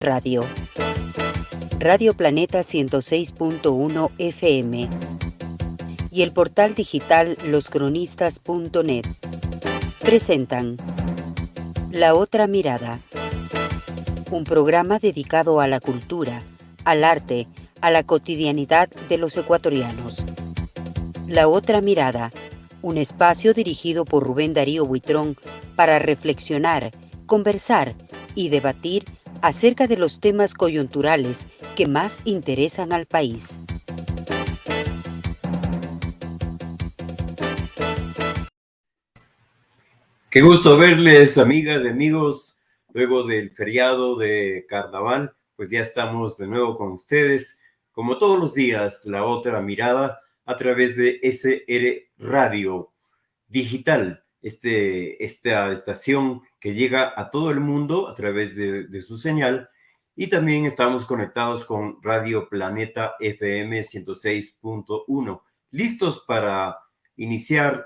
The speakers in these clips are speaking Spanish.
Radio. Radio Planeta 106.1 FM. Y el portal digital loscronistas.net. Presentan La Otra Mirada. Un programa dedicado a la cultura, al arte, a la cotidianidad de los ecuatorianos. La Otra Mirada, un espacio dirigido por Rubén Darío Buitrón para reflexionar, conversar y debatir acerca de los temas coyunturales que más interesan al país. Qué gusto verles, amigas y amigos. Luego del feriado de Carnaval, pues ya estamos de nuevo con ustedes. Como todos los días, La Otra Mirada a través de SR Radio Digital, esta estación que llega a todo el mundo a través de su señal. Y también estamos conectados con Radio Planeta FM 106.1, listos para iniciar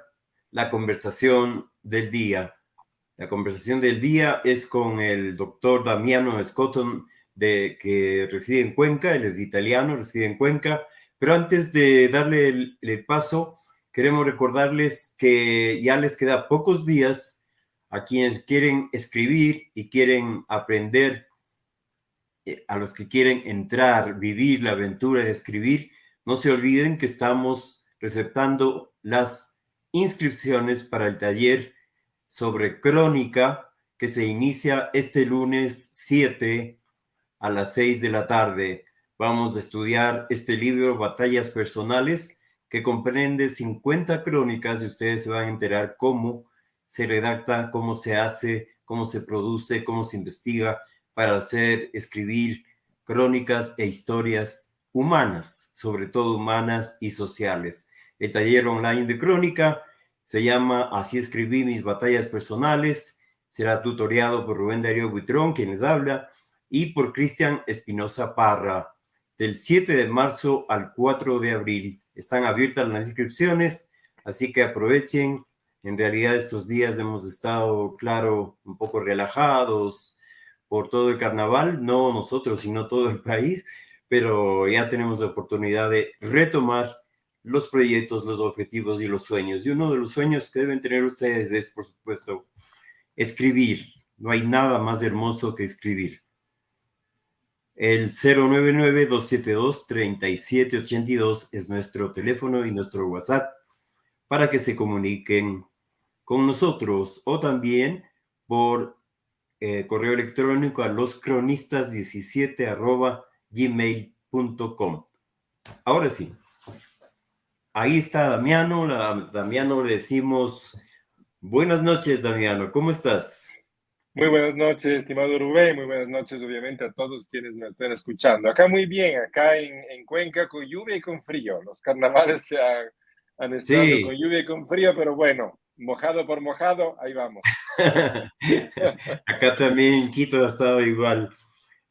la conversación del día. La conversación del día es con el doctor Damiano Scotton, que reside en Cuenca. Él es italiano, reside en Cuenca. Pero antes de darle el paso, queremos recordarles que ya les queda pocos días a quienes quieren escribir y quieren aprender, a los que quieren entrar, vivir la aventura de escribir. No se olviden que estamos receptando las inscripciones para el taller sobre crónica que se inicia este lunes 7 a las 6 de la tarde. Vamos a estudiar este libro, Batallas Personales, que comprende 50 crónicas y ustedes se van a enterar cómo se redacta, cómo se hace, cómo se produce, cómo se investiga para escribir crónicas e historias humanas, sobre todo humanas y sociales. El taller online de crónica se llama Así escribí mis batallas personales. Será tutoriado por Rubén Darío Buitrón, quien les habla, y por Cristian Espinosa Parra. Del 7 de marzo al 4 de abril están abiertas las inscripciones, así que aprovechen. En realidad estos días hemos estado, claro, un poco relajados por todo el carnaval, no nosotros, sino todo el país, pero ya tenemos la oportunidad de retomar los proyectos, los objetivos y los sueños. Y uno de los sueños que deben tener ustedes es, por supuesto, escribir. No hay nada más hermoso que escribir. El 099-272-3782 es nuestro teléfono y nuestro WhatsApp para que se comuniquen con nosotros, o también por correo electrónico a loscronistas17@gmail.com. Ahora sí, ahí está Damiano. Damiano le decimos buenas noches, Damiano, ¿cómo estás? Muy buenas noches, estimado Rubén. Muy buenas noches, obviamente, a todos quienes me estén escuchando. Acá muy bien, acá en Cuenca, con lluvia y con frío. Los carnavales se han estado Sí. con lluvia y con frío, pero bueno, mojado por mojado, ahí vamos. Acá también en Quito ha estado igual.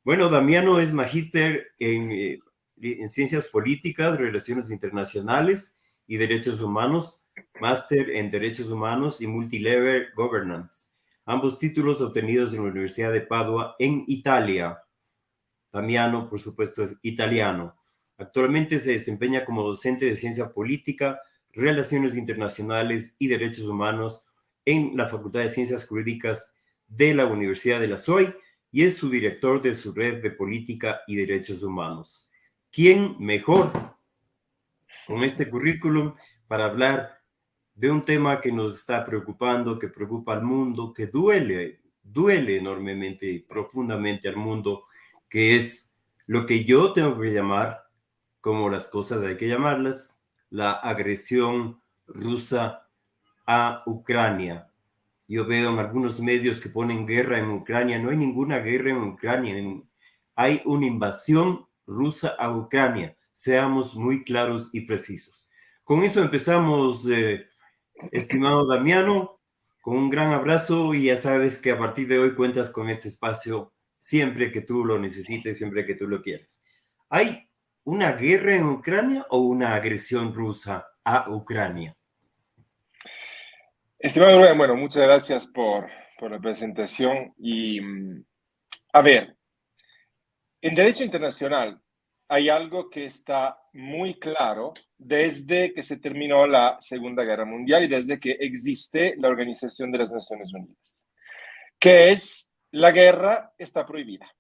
Bueno, Damiano es magíster en Ciencias Políticas, Relaciones Internacionales y Derechos Humanos, máster en Derechos Humanos y Multilevel Governance. Ambos títulos obtenidos en la Universidad de Padua, en Italia. Damiano, por supuesto, es italiano. Actualmente se desempeña como docente de Ciencia Política, Relaciones Internacionales y Derechos Humanos en la Facultad de Ciencias Jurídicas de la Universidad de la SOY y es su director de su red de Política y Derechos Humanos. ¿Quién mejor con este currículum para hablar de un tema que nos está preocupando, que preocupa al mundo, que duele enormemente y profundamente al mundo, que es lo que yo tengo que llamar, como las cosas hay que llamarlas, la agresión rusa a Ucrania? Yo veo en algunos medios que ponen guerra en Ucrania. No hay ninguna guerra en Ucrania. Hay una invasión rusa a Ucrania. Seamos muy claros y precisos. Con eso empezamos, estimado Damiano, con un gran abrazo, y ya sabes que a partir de hoy cuentas con este espacio siempre que tú lo necesites, siempre que tú lo quieras. ¿Hay una guerra en Ucrania o una agresión rusa a Ucrania? Estimado Rubén, bueno, muchas gracias por la presentación. Y a ver, En derecho internacional hay algo que está muy claro desde que se terminó la Segunda Guerra Mundial y desde que existe la Organización de las Naciones Unidas, que es la guerra está prohibida.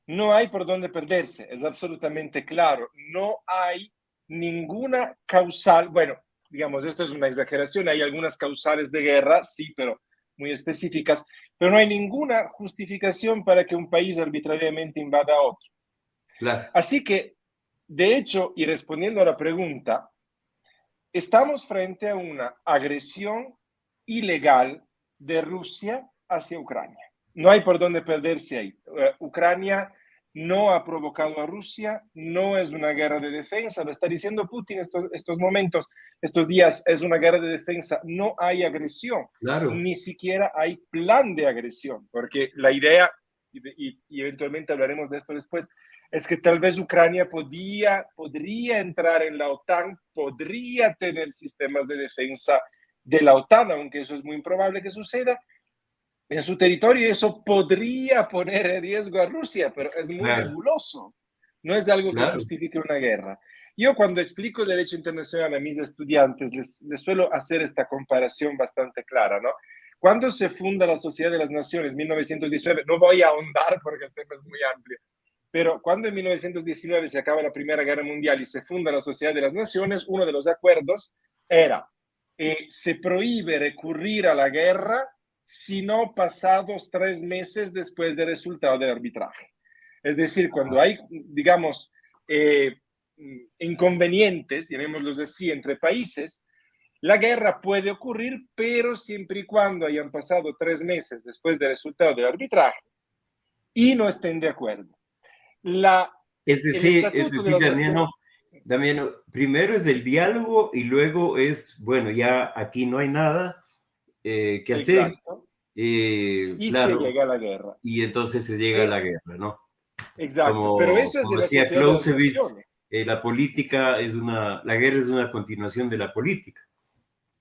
No hay por dónde perderse, es absolutamente claro. No hay ninguna causal, bueno, digamos, esto es una exageración, hay algunas causales de guerra, sí, pero muy específicas, pero no hay ninguna justificación para que un país arbitrariamente invada a otro. Claro. Así que, de hecho, y respondiendo a la pregunta, estamos frente a una agresión ilegal de Rusia hacia Ucrania. No hay por dónde perderse ahí. Ucrania no ha provocado a Rusia, no es una guerra de defensa, lo está diciendo Putin estos momentos, estos días, es una guerra de defensa, no hay agresión, Claro. ni siquiera hay plan de agresión, porque la idea, y eventualmente hablaremos de esto después, es que tal vez Ucrania podría entrar en la OTAN, podría tener sistemas de defensa de la OTAN, aunque eso es muy improbable que suceda, en su territorio, y eso podría poner en riesgo a Rusia, pero es muy Claro. nebuloso. No es algo que Claro. justifique una guerra. Yo cuando explico derecho internacional a mis estudiantes, les suelo hacer esta comparación bastante clara, ¿no? Cuando se funda la Sociedad de las Naciones, 1919, no voy a ahondar porque el tema es muy amplio, pero cuando en 1919 se acaba la Primera Guerra Mundial y se funda la Sociedad de las Naciones, uno de los acuerdos era, se prohíbe recurrir a la guerra sino pasados 3 meses después del resultado del arbitraje. Es decir, cuando hay, digamos, inconvenientes, llamémoslos así, entre países, la guerra puede ocurrir, pero siempre y cuando hayan pasado 3 meses después del resultado del arbitraje y no estén de acuerdo. El Estatuto de las Naciones... Damiano, primero es el diálogo y luego es, bueno, ya aquí no hay nada que hacer. Exacto. Y se Claro, llega a la guerra. y entonces se llega a la guerra, ¿no? Exacto, pero eso es de Como la decía Sociedad de las Clausewitz, Naciones. la guerra es una continuación de la política.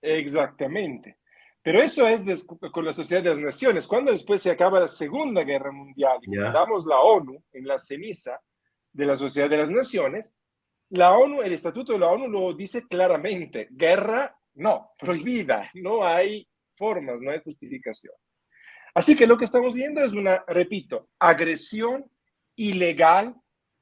Exactamente. Pero eso es con la Sociedad de las Naciones. Cuando después se acaba la Segunda Guerra Mundial y ¿Ya? fundamos la ONU en la ceniza de la Sociedad de las Naciones, la ONU, el Estatuto de la ONU lo dice claramente, guerra no, prohibida, no hay formas, no hay justificaciones. Así que lo que estamos viendo es una, repito, agresión ilegal,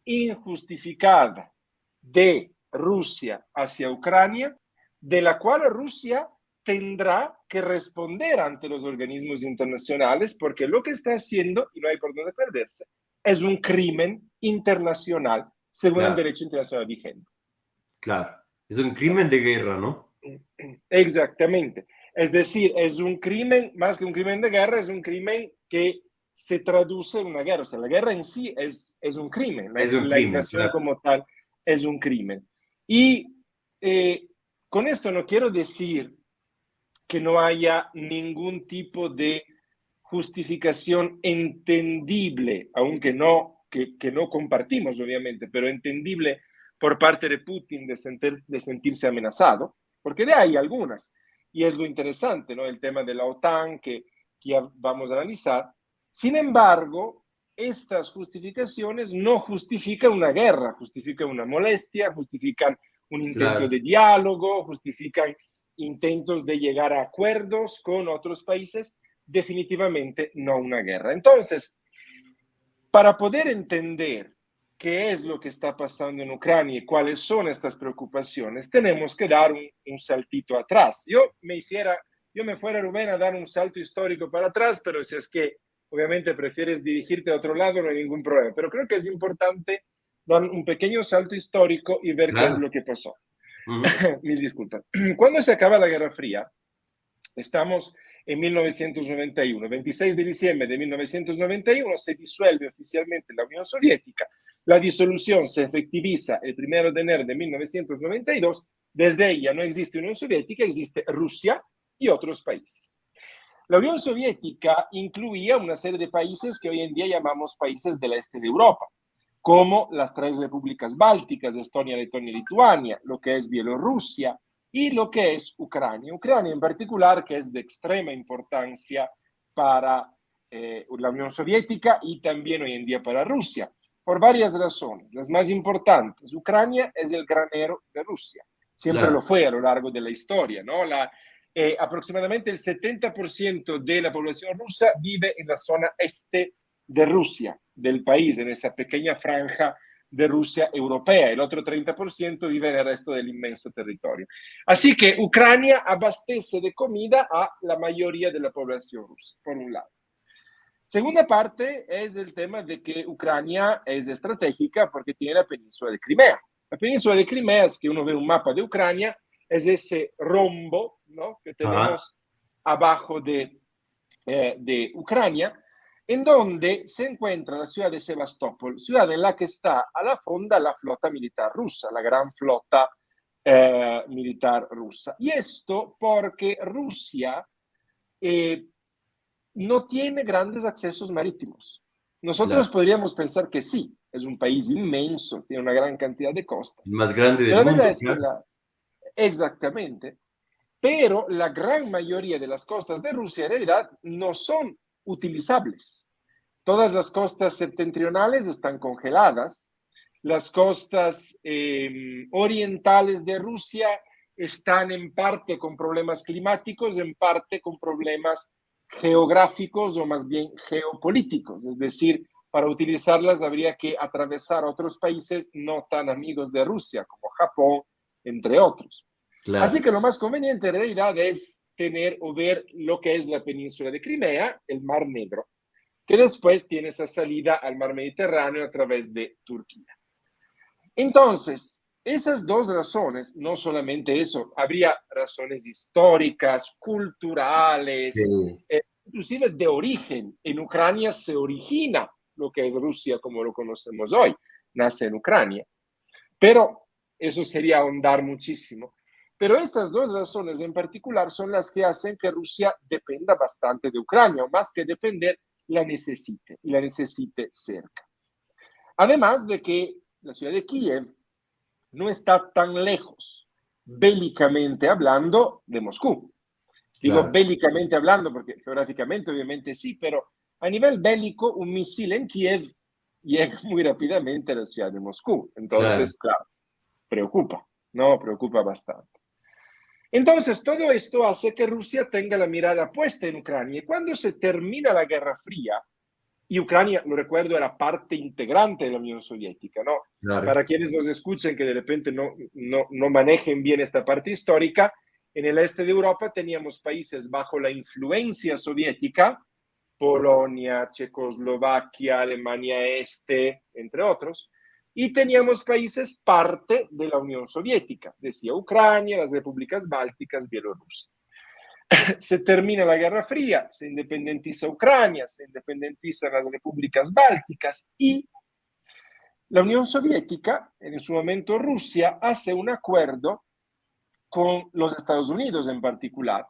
injustificada de Rusia hacia Ucrania, de la cual Rusia tendrá que responder ante los organismos internacionales, porque lo que está haciendo, y no hay por dónde perderse, es un crimen internacional según el Claro, derecho internacional vigente. claro. Es un crimen de guerra, ¿no? Exactamente. Es decir, es un crimen, más que un crimen de guerra, es un crimen que se traduce en una guerra. O sea, la guerra en sí es un crimen, Es un la crimen, invasión claro. como tal es un crimen. Y con esto no quiero decir que no haya ningún tipo de justificación entendible, aunque no, que no compartimos obviamente, pero entendible por parte de Putin de sentirse amenazado, porque de ahí algunas. Y es lo interesante, ¿no? El tema de la OTAN que ya vamos a analizar. Sin embargo, estas justificaciones no justifican una guerra, justifican una molestia, justifican un intento Claro. de diálogo, justifican intentos de llegar a acuerdos con otros países, definitivamente no una guerra. Entonces, para poder entender qué es lo que está pasando en Ucrania y cuáles son estas preocupaciones, tenemos que dar un saltito atrás. Yo me fuera, Rubén, a dar un salto histórico para atrás, pero si es que obviamente prefieres dirigirte a otro lado, no hay ningún problema. Pero creo que es importante dar un pequeño salto histórico y ver qué es Claro. lo que pasó. Uh-huh. Mil disculpas. Cuando se acaba la Guerra Fría, estamos en 1991, 26 de diciembre de 1991 se disuelve oficialmente la Unión Soviética, la disolución se efectiviza el 1 de enero de 1992, desde ella no existe Unión Soviética, existe Rusia y otros países. La Unión Soviética incluía una serie de países que hoy en día llamamos países del este de Europa, como las 3 repúblicas bálticas, Estonia, Letonia y Lituania, lo que es Bielorrusia y lo que es Ucrania. Ucrania en particular, que es de extrema importancia para la Unión Soviética y también hoy en día para Rusia, por varias razones. Las más importantes, Ucrania es el granero de Rusia. Siempre lo fue a lo largo de la historia, ¿no? Aproximadamente el 70% de la población rusa vive en la zona este de Rusia, del país, en esa pequeña franja de Rusia europea. El otro 30% vive en el resto del inmenso territorio. Así que Ucrania abastece de comida a la mayoría de la población rusa, por un lado. Segunda parte es el tema de que Ucrania es estratégica porque tiene la península de Crimea. La península de Crimea, es que uno ve un mapa de Ucrania, es ese rombo, ¿no?, que tenemos abajo de Ucrania, en donde se encuentra la ciudad de Sebastopol, ciudad en la que está a la fonda la flota militar rusa, la gran flota militar rusa. Y esto porque Rusia no tiene grandes accesos marítimos. Nosotros podríamos pensar que sí, es un país inmenso, tiene una gran cantidad de costas. El más grande del la mundo. verdad es que exactamente, pero la gran mayoría de las costas de Rusia en realidad no son utilizables. Todas las costas septentrionales están congeladas, las costas orientales de Rusia están en parte con problemas climáticos, en parte con problemas geográficos o más bien geopolíticos, es decir, para utilizarlas habría que atravesar otros países no tan amigos de Rusia, como Japón, entre otros. Claro. Así que lo más conveniente en realidad es tener o ver lo que es la península de Crimea, el Mar Negro, que después tiene esa salida al Mar Mediterráneo a través de Turquía. Entonces, esas dos razones, no solamente eso, habría razones históricas, culturales, inclusive de origen. En Ucrania se origina lo que es Rusia como lo conocemos hoy, nace en Ucrania. Pero eso sería ahondar muchísimo. Pero estas dos razones en particular son las que hacen que Rusia dependa bastante de Ucrania, o más que depender, la necesite, y la necesite cerca. Además de que la ciudad de Kiev no está tan lejos, bélicamente hablando, de Moscú. Digo bélicamente hablando porque geográficamente obviamente sí, pero a nivel bélico un misil en Kiev llega muy rápidamente a la ciudad de Moscú. Entonces, claro, preocupa, ¿no? Preocupa bastante. Entonces, todo esto hace que Rusia tenga la mirada puesta en Ucrania. Y cuando se termina la Guerra Fría, y Ucrania, lo recuerdo, era parte integrante de la Unión Soviética, ¿no? Para quienes nos escuchen que de repente no manejen bien esta parte histórica, en el este de Europa teníamos países bajo la influencia soviética, Polonia, Checoslovaquia, Alemania Este, entre otros, y teníamos países parte de la Unión Soviética, decía Ucrania, las repúblicas bálticas, Bielorrusia. Se termina la Guerra Fría, se independiza Ucrania, se independizan las repúblicas bálticas y la Unión Soviética, en su momento Rusia, hace un acuerdo con los Estados Unidos en particular,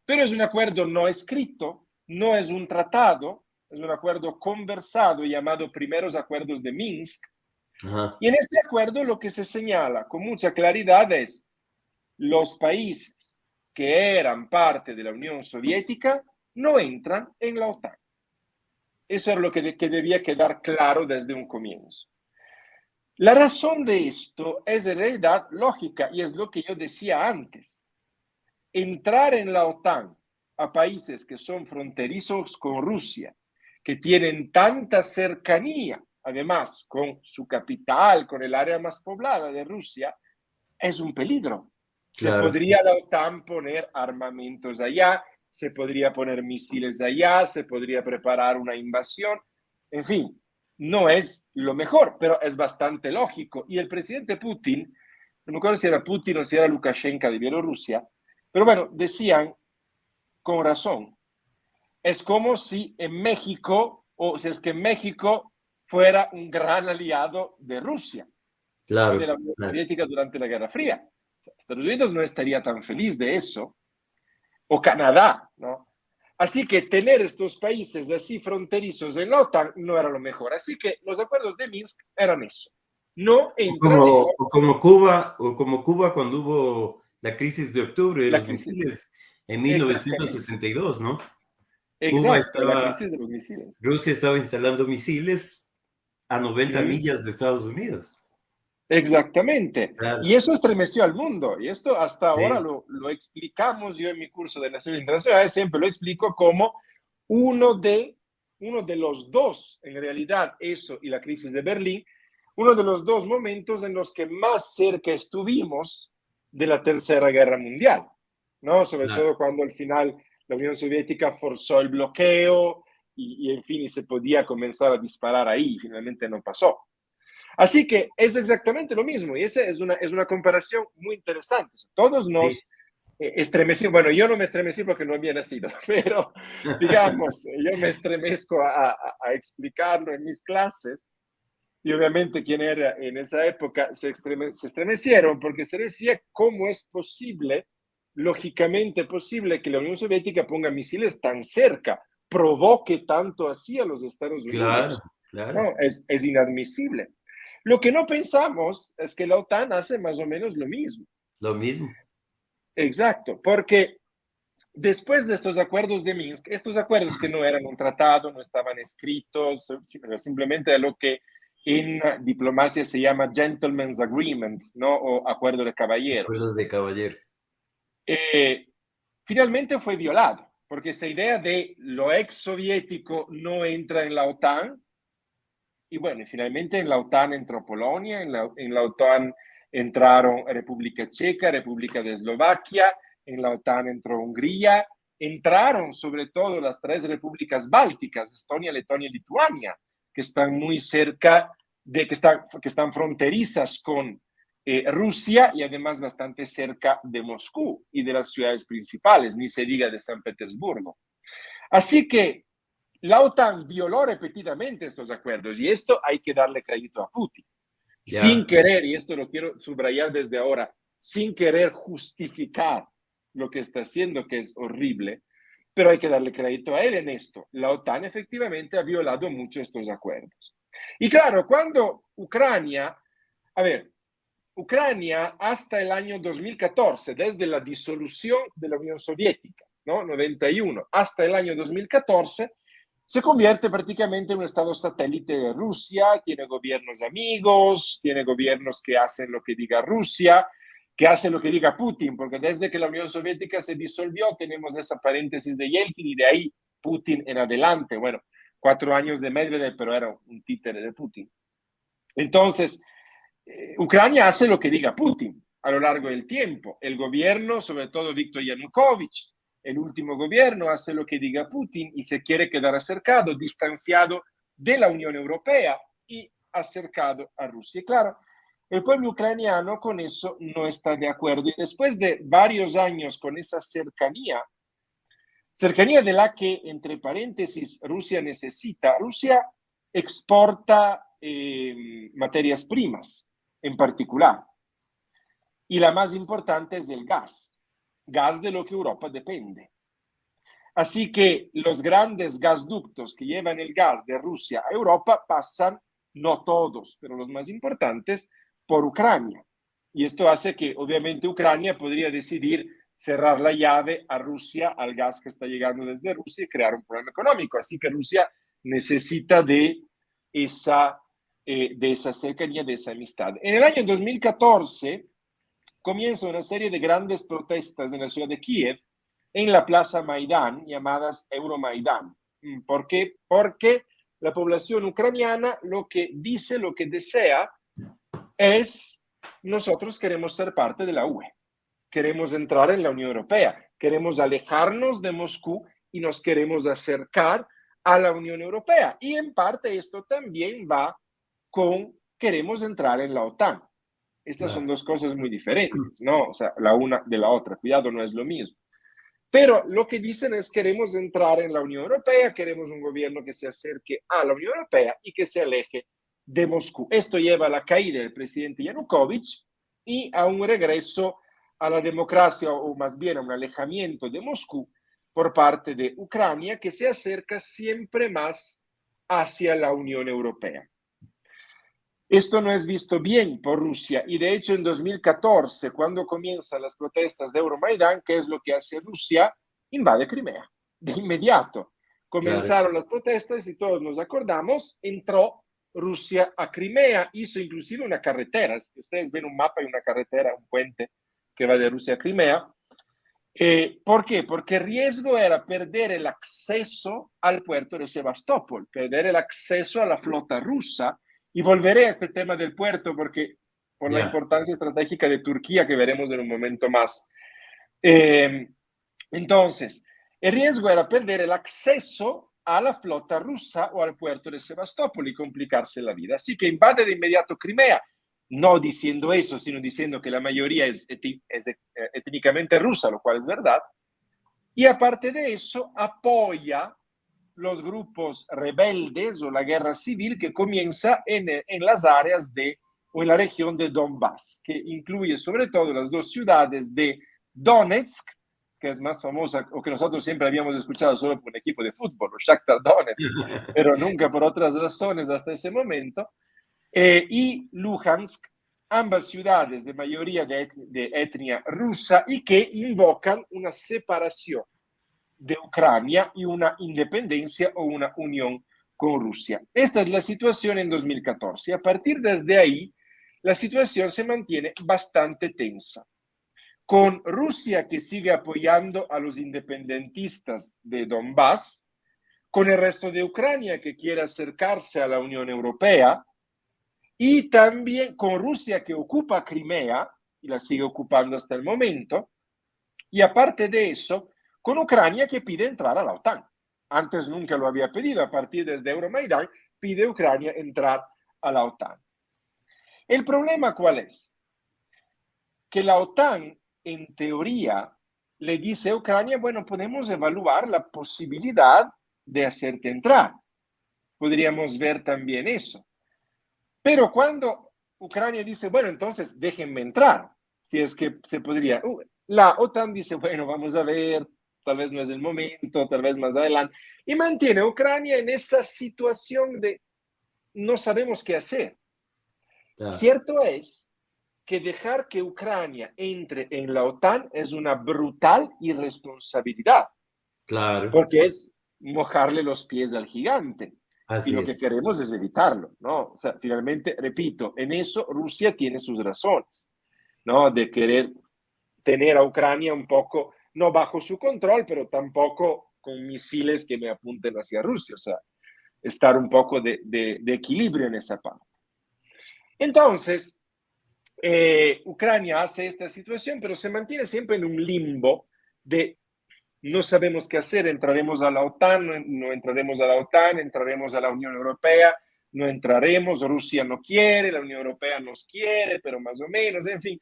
pero es un acuerdo no escrito, no es un tratado, es un acuerdo conversado llamado Primeros Acuerdos de Minsk. Y en este acuerdo lo que se señala con mucha claridad es los países que eran parte de la Unión Soviética no entran en la OTAN. Eso es lo que debía quedar claro desde un comienzo. La razón de esto es en realidad lógica y es lo que yo decía antes. Entrar en la OTAN a países que son fronterizos con Rusia, que tienen tanta cercanía, además con su capital, con el área más poblada de Rusia, es un peligro. Se podría la OTAN poner armamentos allá, se podría poner misiles allá, se podría preparar una invasión. En fin, no es lo mejor, pero es bastante lógico. Y el presidente Putin, no me acuerdo si era Putin o si era Lukashenko de Bielorrusia, pero bueno, decían con razón, es como si en México, o si es que México fuera un gran aliado de Rusia, de la Unión Soviética durante la Guerra Fría. Estados Unidos no estaría tan feliz de eso, o Canadá, ¿no? Así que tener estos países así fronterizos en la OTAN no era lo mejor. Así que los acuerdos de Minsk eran eso. No entran como Cuba cuando hubo la crisis de octubre de los misiles en 1962, ¿no? Exacto, la crisis de los misiles. Rusia estaba instalando misiles a 90 ¿Mm? millas de Estados Unidos. Exactamente. Claro, Y eso estremeció al mundo. Y esto hasta ahora sí, lo explicamos yo en mi curso de Relaciones Internacionales, siempre lo explico como uno de, uno de los dos, en realidad, eso y la crisis de Berlín, uno de los dos momentos en los que más cerca estuvimos de la Tercera Guerra Mundial, ¿no? Sobre claro. todo cuando al final la Unión Soviética forzó el bloqueo en fin, y se podía comenzar a disparar ahí, y finalmente no pasó. Así que es exactamente lo mismo y esa es una comparación muy interesante. Todos Sí. nos estremecimos, bueno, yo no me estremecí porque no había nacido, pero digamos, yo me estremezco a explicarlo en mis clases y obviamente quien era en esa época se estremecieron porque se decía cómo es posible, lógicamente posible, que la Unión Soviética ponga misiles tan cerca, provoque tanto así a los Estados Claro, Unidos. claro. No, es inadmisible. Lo que no pensamos es que la OTAN hace más o menos lo mismo. Lo mismo. Exacto, porque después de estos acuerdos de Minsk, estos acuerdos que no eran un tratado, no estaban escritos, simplemente lo que en diplomacia se llama gentleman's agreement, ¿no? O acuerdo de caballeros. Acuerdos de caballero. Eh, Finalmente fue violado, porque esa idea de lo ex soviético no entra en la OTAN, y bueno, finalmente en la OTAN entró Polonia, en la OTAN entraron República Checa, República de Eslovaquia, en la OTAN entró Hungría, entraron sobre todo las tres repúblicas bálticas, Estonia, Letonia y Lituania, que están muy cerca que están fronterizas con Rusia y además bastante cerca de Moscú y de las ciudades principales, ni se diga de San Petersburgo. Así que la OTAN violó repetidamente estos acuerdos y esto hay que darle crédito a Putin. Sin Ya, querer, y esto lo quiero subrayar desde ahora, sin querer justificar lo que está haciendo, que es horrible, pero hay que darle crédito a él en esto. La OTAN efectivamente ha violado mucho estos acuerdos. Y claro, cuando Ucrania, a ver, Ucrania hasta el año 2014, desde la disolución de la Unión Soviética, ¿no? 91, hasta el año 2014, se convierte prácticamente en un estado satélite de Rusia, tiene gobiernos amigos, tiene gobiernos que hacen lo que diga Rusia, que hacen lo que diga Putin, porque desde que la Unión Soviética se disolvió tenemos esa paréntesis de Yeltsin y de ahí Putin en adelante. Bueno, 4 años de Medvedev, pero era un títere de Putin. Entonces, Ucrania hace lo que diga Putin a lo largo del tiempo. El gobierno, sobre todo Viktor Yanukovych, el último gobierno, hace lo que diga Putin y se quiere quedar acercado, distanciado de la Unión Europea y acercado a Rusia. Y claro, el pueblo ucraniano con eso no está de acuerdo. Y después de varios años con esa cercanía de la que, entre paréntesis, Rusia necesita, Rusia exporta materias primas en particular. Y la más importante es el gas de lo que Europa depende. Así que los grandes gasductos que llevan el gas de Rusia a Europa pasan, no todos, pero los más importantes, por Ucrania. Y esto hace que obviamente Ucrania podría decidir cerrar la llave a Rusia, al gas que está llegando desde Rusia y crear un problema económico. Así que Rusia necesita de esa cercanía, de esa amistad. En el año 2014 comienza una serie de grandes protestas en la ciudad de Kiev, en la plaza Maidán, llamadas Euromaidán. ¿Por qué? Porque la población ucraniana lo que dice, lo que desea es: nosotros queremos ser parte de la UE, queremos entrar en la Unión Europea, queremos alejarnos de Moscú y nos queremos acercar a la Unión Europea. Y en parte esto también va con queremos entrar en la OTAN. Estas son claro. dos cosas muy diferentes, ¿no? O sea, la una de la otra. Cuidado, no es lo mismo. Pero lo que dicen es: queremos entrar en la Unión Europea, queremos un gobierno que se acerque a la Unión Europea y que se aleje de Moscú. Esto lleva a la caída del presidente Yanukovych y a un regreso a la democracia, o más bien a un alejamiento de Moscú por parte de Ucrania, que se acerca siempre más hacia la Unión Europea. Esto no es visto bien por Rusia y de hecho en 2014, cuando comienzan las protestas de Euromaidán, ¿qué es lo que hace Rusia? Invade Crimea. De inmediato Claro, comenzaron las protestas y todos nos acordamos, entró Rusia a Crimea, hizo inclusive una carretera. Si ustedes ven un mapa, hay una carretera, un puente que va de Rusia a Crimea. ¿Por qué? Porque el riesgo era perder el acceso al puerto de Sebastopol, perder el acceso a la flota rusa. Y volveré a este tema del puerto porque por la importancia estratégica de Turquía que veremos en un momento más. Entonces, el riesgo era perder el acceso a la flota rusa o al puerto de Sebastopol y complicarse la vida. Así que invade de inmediato Crimea, no diciendo eso, sino diciendo que la mayoría es étnicamente rusa, lo cual es verdad. Y aparte de eso, apoya los grupos rebeldes o la guerra civil que comienza en las áreas o en la región de Donbass, que incluye sobre todo las dos ciudades de Donetsk, que es más famosa, o que nosotros siempre habíamos escuchado solo por un equipo de fútbol, o Shakhtar Donetsk, pero nunca por otras razones hasta ese momento, y Luhansk, ambas ciudades de mayoría de etnia rusa y que invocan una separación de Ucrania y una independencia o una unión con Rusia. Esta es la situación en 2014. A partir desde ahí, la situación se mantiene bastante tensa, con Rusia que sigue apoyando a los independentistas de Donbass, con el resto de Ucrania que quiere acercarse a la Unión Europea, y también con Rusia que ocupa Crimea, y la sigue ocupando hasta el momento, y aparte de eso, con Ucrania que pide entrar a la OTAN. Antes nunca lo había pedido, a partir desde Euromaidán pide Ucrania entrar a la OTAN. ¿El problema cuál es? Que la OTAN, en teoría, le dice a Ucrania, bueno, podemos evaluar la posibilidad de hacerte entrar. Podríamos ver también eso. Pero cuando Ucrania dice, bueno, entonces déjenme entrar, si es que se podría, la OTAN dice, bueno, vamos a ver, tal vez no es el momento, tal vez más adelante, y mantiene a Ucrania en esa situación de no sabemos qué hacer. Claro. Cierto es que dejar que Ucrania entre en la OTAN es una brutal irresponsabilidad. Claro. Porque es mojarle los pies al gigante. Así y lo que queremos es evitarlo, ¿no? O sea, finalmente, repito, en eso Rusia tiene sus razones, ¿no? De querer tener a Ucrania un poco, no bajo su control, pero tampoco con misiles que me apunten hacia Rusia, o sea, estar un poco de equilibrio en esa parte. Entonces, Ucrania hace esta situación, pero se mantiene siempre en un limbo de no sabemos qué hacer, entraremos a la OTAN, no entraremos a la OTAN, entraremos a la Unión Europea, no entraremos, Rusia no quiere, la Unión Europea nos quiere, pero más o menos, en fin,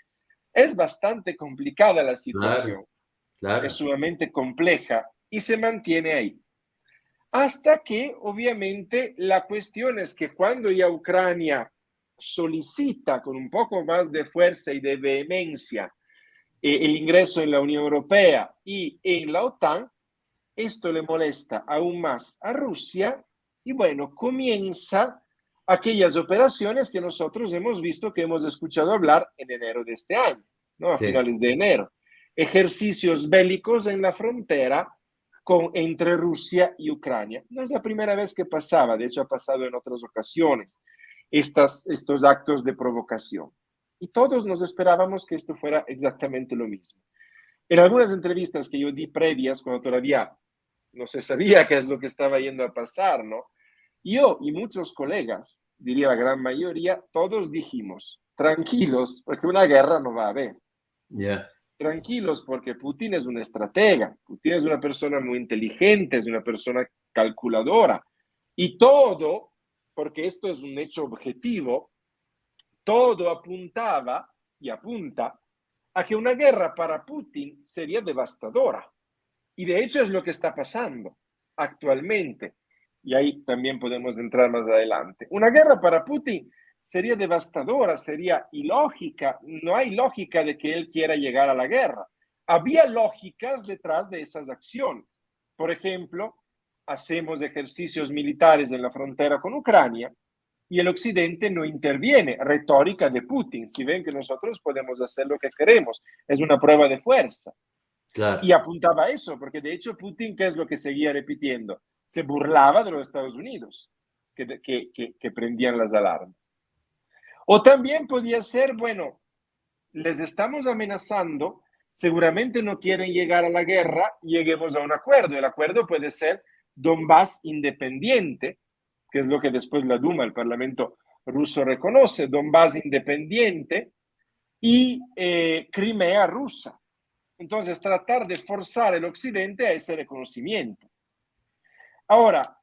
es bastante complicada la situación, claro. Es sumamente compleja y se mantiene ahí. Hasta que, obviamente, la cuestión es que cuando ya Ucrania solicita con un poco más de fuerza y de vehemencia el ingreso en la Unión Europea y en la OTAN, esto le molesta aún más a Rusia y bueno, comienza aquellas operaciones que nosotros hemos visto, que hemos escuchado hablar en enero de este año, ¿no? A finales de enero. Ejercicios bélicos en la frontera entre Rusia y Ucrania. No es la primera vez que pasaba, de hecho ha pasado en otras ocasiones, estos actos de provocación. Y todos nos esperábamos que esto fuera exactamente lo mismo. En algunas entrevistas que yo di previas, cuando todavía no se sabía qué es lo que estaba yendo a pasar, ¿no? Yo y muchos colegas, diría la gran mayoría, todos dijimos, tranquilos, porque una guerra no va a haber. Tranquilos, porque Putin es un estratega, Putin es una persona muy inteligente, es una persona calculadora. Y todo, porque esto es un hecho objetivo, todo apuntaba y apunta a que una guerra para Putin sería devastadora. Y de hecho es lo que está pasando actualmente. Y ahí también podemos entrar más adelante. Una guerra para Putin sería devastadora, sería ilógica. No hay lógica de que él quiera llegar a la guerra. Había lógicas detrás de esas acciones. Por ejemplo, hacemos ejercicios militares en la frontera con Ucrania y el occidente no interviene. Retórica de Putin. Si ven que nosotros podemos hacer lo que queremos, es una prueba de fuerza. Claro. Y apuntaba a eso, porque de hecho Putin, ¿qué es lo que seguía repitiendo? Se burlaba de los Estados Unidos. que prendían las alarmas. O también podía ser, bueno, les estamos amenazando, seguramente no quieren llegar a la guerra, lleguemos a un acuerdo. El acuerdo puede ser Donbass independiente, que es lo que después la Duma, el Parlamento ruso, reconoce, Donbass independiente y Crimea rusa. Entonces, tratar de forzar el Occidente a ese reconocimiento. Ahora,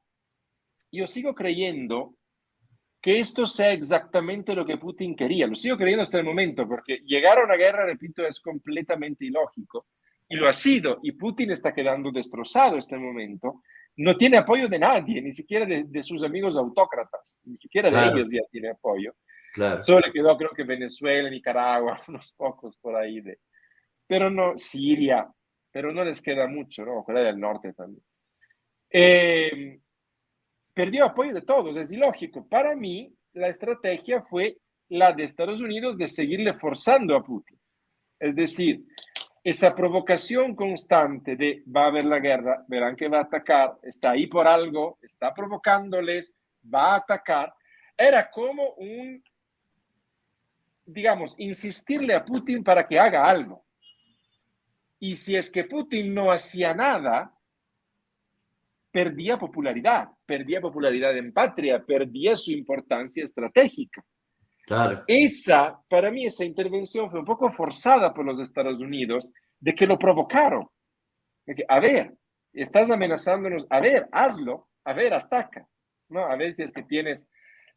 yo sigo creyendo que esto sea exactamente lo que Putin quería. Lo sigo creyendo hasta el momento, porque llegar a una guerra, repito, es completamente ilógico. Y lo ha sido. Y Putin está quedando destrozado en este momento. No tiene apoyo de nadie, ni siquiera de sus amigos autócratas. Ni siquiera de ellos ya tiene apoyo. Claro. Solo le quedó, creo que Venezuela, Nicaragua, unos pocos por ahí. Pero no, Siria. Pero no les queda mucho, ¿no? Corea del Norte también. Perdió apoyo de todos, es ilógico. Para mí, la estrategia fue la de Estados Unidos de seguirle forzando a Putin. Es decir, esa provocación constante de va a haber la guerra, verán que va a atacar, está ahí por algo, está provocándoles, va a atacar, era como digamos, insistirle a Putin para que haga algo. Y si es que Putin no hacía nada, perdía popularidad en patria, perdía su importancia estratégica. Claro. Para mí, esa intervención fue un poco forzada por los Estados Unidos, de que lo provocaron. De que, a ver, estás amenazándonos, a ver, hazlo, a ver, ataca, ¿no? A ver si es que tienes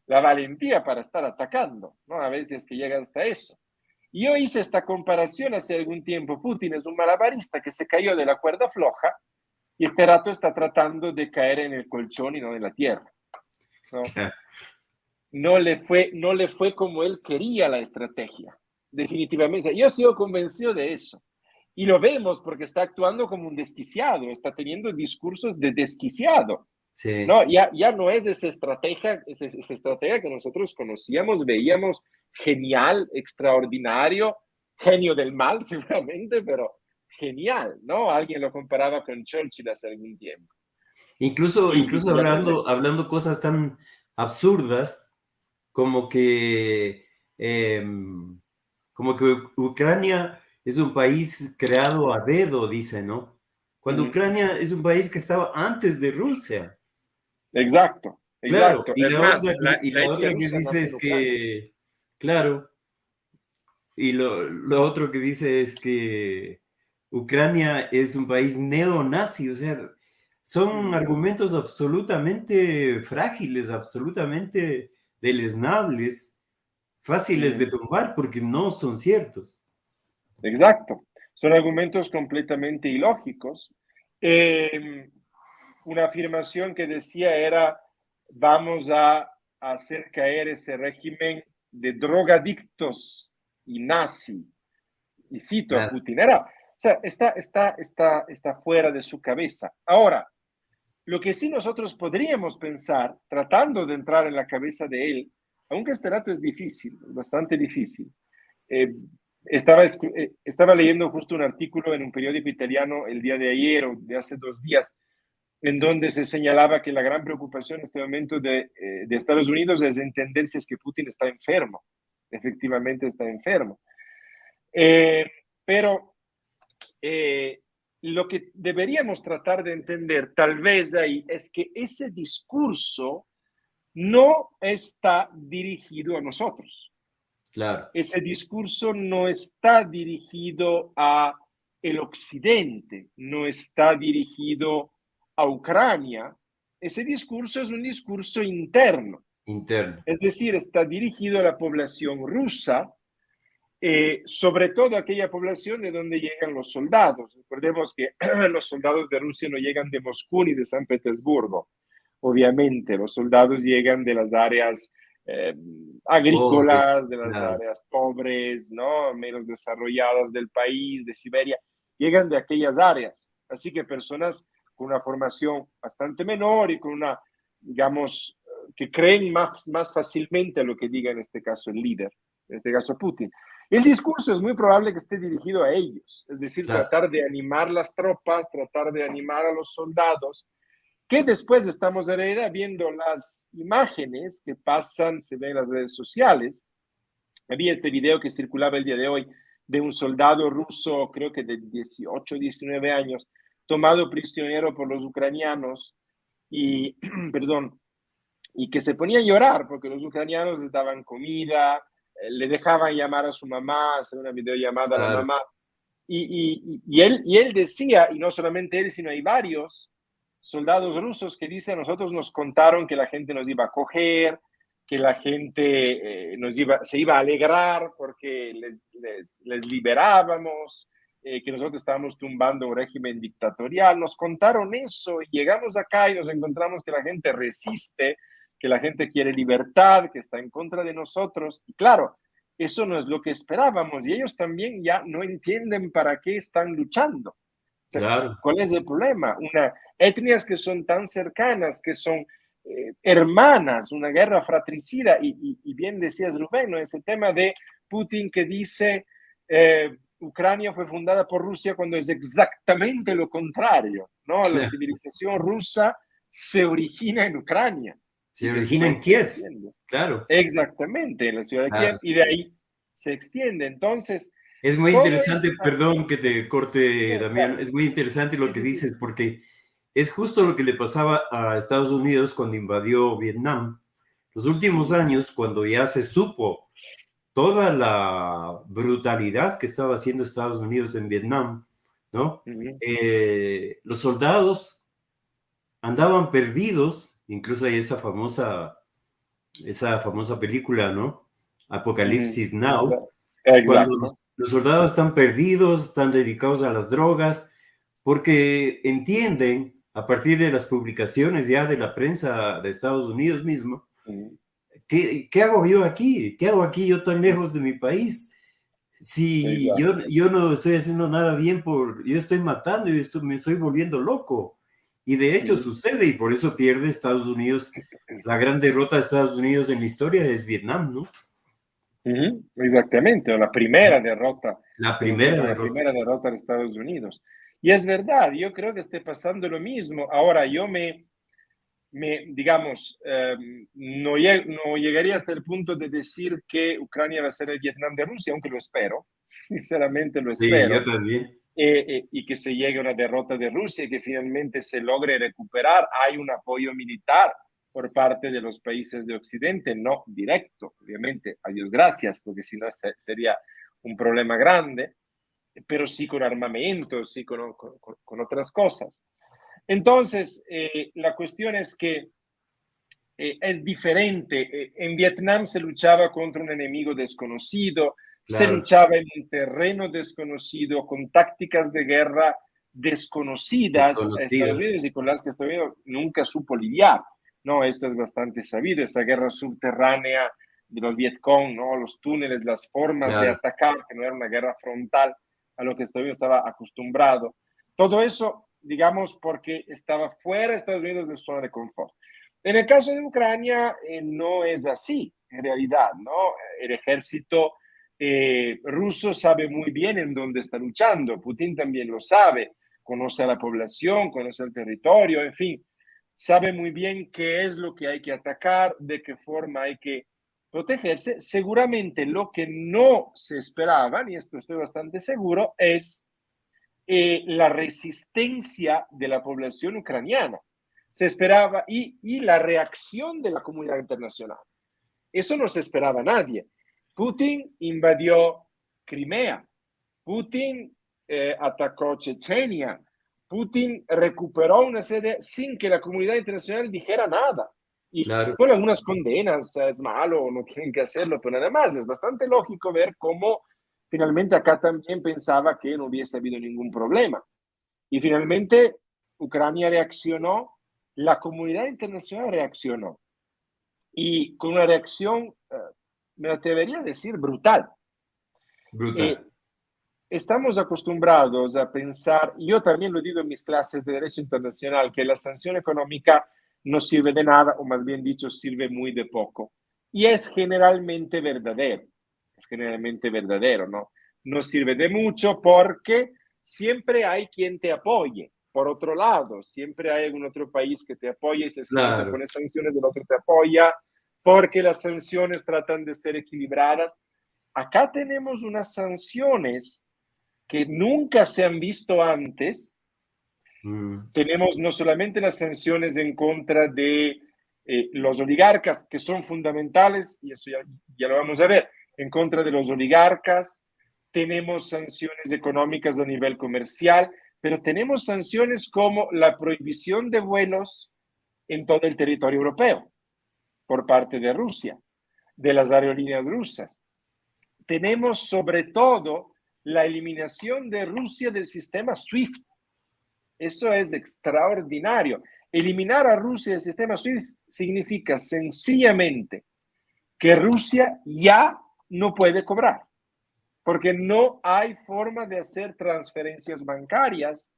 la valentía para estar atacando, ¿no? A ver si es que llegas hasta eso. Y yo hice esta comparación hace algún tiempo. Putin es un malabarista que se cayó de la cuerda floja y este rato está tratando de caer en el colchón y no en la tierra, ¿no? No le fue como él quería la estrategia, definitivamente. Yo sigo convencido de eso. Y lo vemos porque está actuando como un desquiciado, está teniendo discursos de desquiciado. Sí. No, ya no es esa estratega que nosotros conocíamos, veíamos genial, extraordinario, genio del mal seguramente, pero genial, ¿no? Alguien lo comparaba con Churchill hace algún tiempo. Incluso hablando cosas tan absurdas como que Ucrania es un país creado a dedo, dice, ¿no? Cuando Ucrania es un país que estaba antes de Rusia. Exacto. Claro, y Es la más, otra que dice es que, claro, y lo otro que dice es que Ucrania es un país neonazi, o sea, son argumentos absolutamente frágiles, absolutamente deleznables, fáciles de tumbar porque no son ciertos. Exacto, son argumentos completamente ilógicos. Una afirmación que decía era, vamos a hacer caer ese régimen de drogadictos y nazi. Y cito a Putin. O sea, está fuera de su cabeza. Ahora, lo que sí nosotros podríamos pensar, tratando de entrar en la cabeza de él, aunque este rato es difícil, bastante difícil. Estaba leyendo justo un artículo en un periódico italiano el día de ayer o de hace 2 días, en donde se señalaba que la gran preocupación en este momento de Estados Unidos es entender si es que Putin está enfermo. Efectivamente está enfermo. Pero lo que deberíamos tratar de entender tal vez ahí es que ese discurso no está dirigido a nosotros. Claro. Ese discurso no está dirigido a el occidente, no está dirigido a Ucrania. Ese discurso es un discurso interno. Es decir, está dirigido a la población rusa, sobre todo aquella población de donde llegan los soldados. Recordemos que los soldados de Rusia no llegan de Moscú ni de San Petersburgo. Obviamente, los soldados llegan de las áreas agrícolas, de las áreas pobres, ¿no? Menos desarrolladas del país, de Siberia. Llegan de aquellas áreas. Así que personas con una formación bastante menor y con una, digamos, que creen más fácilmente a lo que diga en este caso el líder, en este caso Putin. El discurso es muy probable que esté dirigido a ellos, es decir, tratar de animar las tropas, tratar de animar a los soldados, que después estamos en realidad viendo las imágenes que pasan, se ven en las redes sociales. Había este video que circulaba el día de hoy de un soldado ruso, creo que de 18, 19 años, tomado prisionero por los ucranianos y, perdón, y que se ponía a llorar porque los ucranianos les daban comida, le dejaban llamar a su mamá, hacer una videollamada a la Claro. mamá. Y él decía, y no solamente él, sino hay varios soldados rusos que dicen, nosotros nos contaron que la gente nos iba a coger, que la gente se iba a alegrar porque les liberábamos, que nosotros estábamos tumbando un régimen dictatorial. Nos contaron eso y llegamos acá y nos encontramos que la gente resiste, que la gente quiere libertad, que está en contra de nosotros. Y claro, eso no es lo que esperábamos y ellos también ya no entienden para qué están luchando. O sea, Claro. ¿cuál es el problema? Etnias que son tan cercanas, que son hermanas, una guerra fratricida, y bien decías, Rubén, ¿no? Ese tema de Putin que dice Ucrania fue fundada por Rusia cuando es exactamente lo contrario, ¿no? La civilización rusa se origina en Ucrania. Se origina en Kiev, claro. Exactamente, en la ciudad de Kiev, Claro. y de ahí se extiende. Entonces, Es muy todo interesante, esto, perdón que te corte, Damián, es muy interesante lo que dices, porque es justo lo que le pasaba a Estados Unidos cuando invadió Vietnam. Los últimos años, cuando ya se supo toda la brutalidad que estaba haciendo Estados Unidos en Vietnam, ¿no? Los soldados andaban perdidos, incluso hay esa famosa película, ¿no? Apocalipsis Now, cuando exacto. los soldados están perdidos, están dedicados a las drogas, porque entienden, a partir de las publicaciones ya de la prensa de Estados Unidos mismo, ¿qué hago yo aquí? ¿Qué hago aquí yo tan lejos de mi país? Si yo no estoy haciendo nada bien, yo estoy matando y me estoy volviendo loco. Y de hecho sucede, y por eso pierde Estados Unidos. La gran derrota de Estados Unidos en la historia es Vietnam, ¿no? Exactamente, la primera derrota La de nosotros, primera la derrota. primera derrota de Estados Unidos. Y es verdad, yo creo que esté pasando lo mismo. Ahora, yo digamos, no llegaría hasta el punto de decir que Ucrania va a ser el Vietnam de Rusia, aunque lo espero, sinceramente lo Sí, yo espero, también. y que se llegue a una derrota de Rusia y que finalmente se logre recuperar. Hay un apoyo militar por parte de los países de Occidente, no directo, obviamente, a Dios gracias, porque si no sería un problema grande, pero sí con armamentos, sí con otras cosas. Entonces, la cuestión es que es diferente. En Vietnam se luchaba contra un enemigo desconocido, se Claro. luchaba en un terreno desconocido, con tácticas de guerra desconocidas a Estados Desconocido. Unidos y con las que Estados Unidos nunca supo lidiar. No, esto es bastante sabido, esa guerra subterránea de los Vietcong, ¿no? Los túneles, las formas de Claro. atacar, que no era una guerra frontal a lo que Estados Unidos estaba acostumbrado. Todo eso, digamos, porque estaba fuera de Estados Unidos de su zona de confort. En el caso de Ucrania, no es así, en realidad, ¿no? El ejército ruso sabe muy bien en dónde está luchando, Putin también lo sabe, conoce a la población, conoce el territorio, en fin, sabe muy bien qué es lo que hay que atacar, de qué forma hay que protegerse. Seguramente lo que no se esperaban, y esto estoy bastante seguro, es la resistencia de la población ucraniana. Se esperaba, y la reacción de la comunidad internacional. Eso no se esperaba nadie. Putin invadió Crimea, Putin atacó Chechenia, Putin recuperó una sede sin que la comunidad internacional dijera nada. Y Claro. con algunas condenas, es malo, no tienen que hacerlo, pero nada más, es bastante lógico ver cómo finalmente acá también pensaba que no hubiese habido ningún problema. Y finalmente Ucrania reaccionó, la comunidad internacional reaccionó. Y con una reacción, me atrevería a decir, brutal. Brutal. Estamos acostumbrados a pensar, y yo también lo digo en mis clases de Derecho Internacional, que la sanción económica no sirve de nada, o más bien dicho, sirve muy de poco. Y es generalmente verdadero. Es generalmente verdadero, ¿no? No sirve de mucho porque siempre hay quien te apoye. por otro lado, siempre hay algún otro país que te apoya y si es que tú te Claro. pones sanciones, el otro te apoya, porque las sanciones tratan de ser equilibradas. Acá tenemos unas sanciones que nunca se han visto antes. Tenemos no solamente las sanciones en contra de los oligarcas, que son fundamentales, y eso ya lo vamos a ver, en contra de los oligarcas, tenemos sanciones económicas a nivel comercial, pero tenemos sanciones como la prohibición de vuelos en todo el territorio europeo por parte de Rusia, de las aerolíneas rusas. Tenemos sobre todo la eliminación de Rusia del sistema SWIFT. Eso es extraordinario. Eliminar a Rusia del sistema SWIFT significa sencillamente que Rusia ya no puede cobrar, porque no hay forma de hacer transferencias bancarias,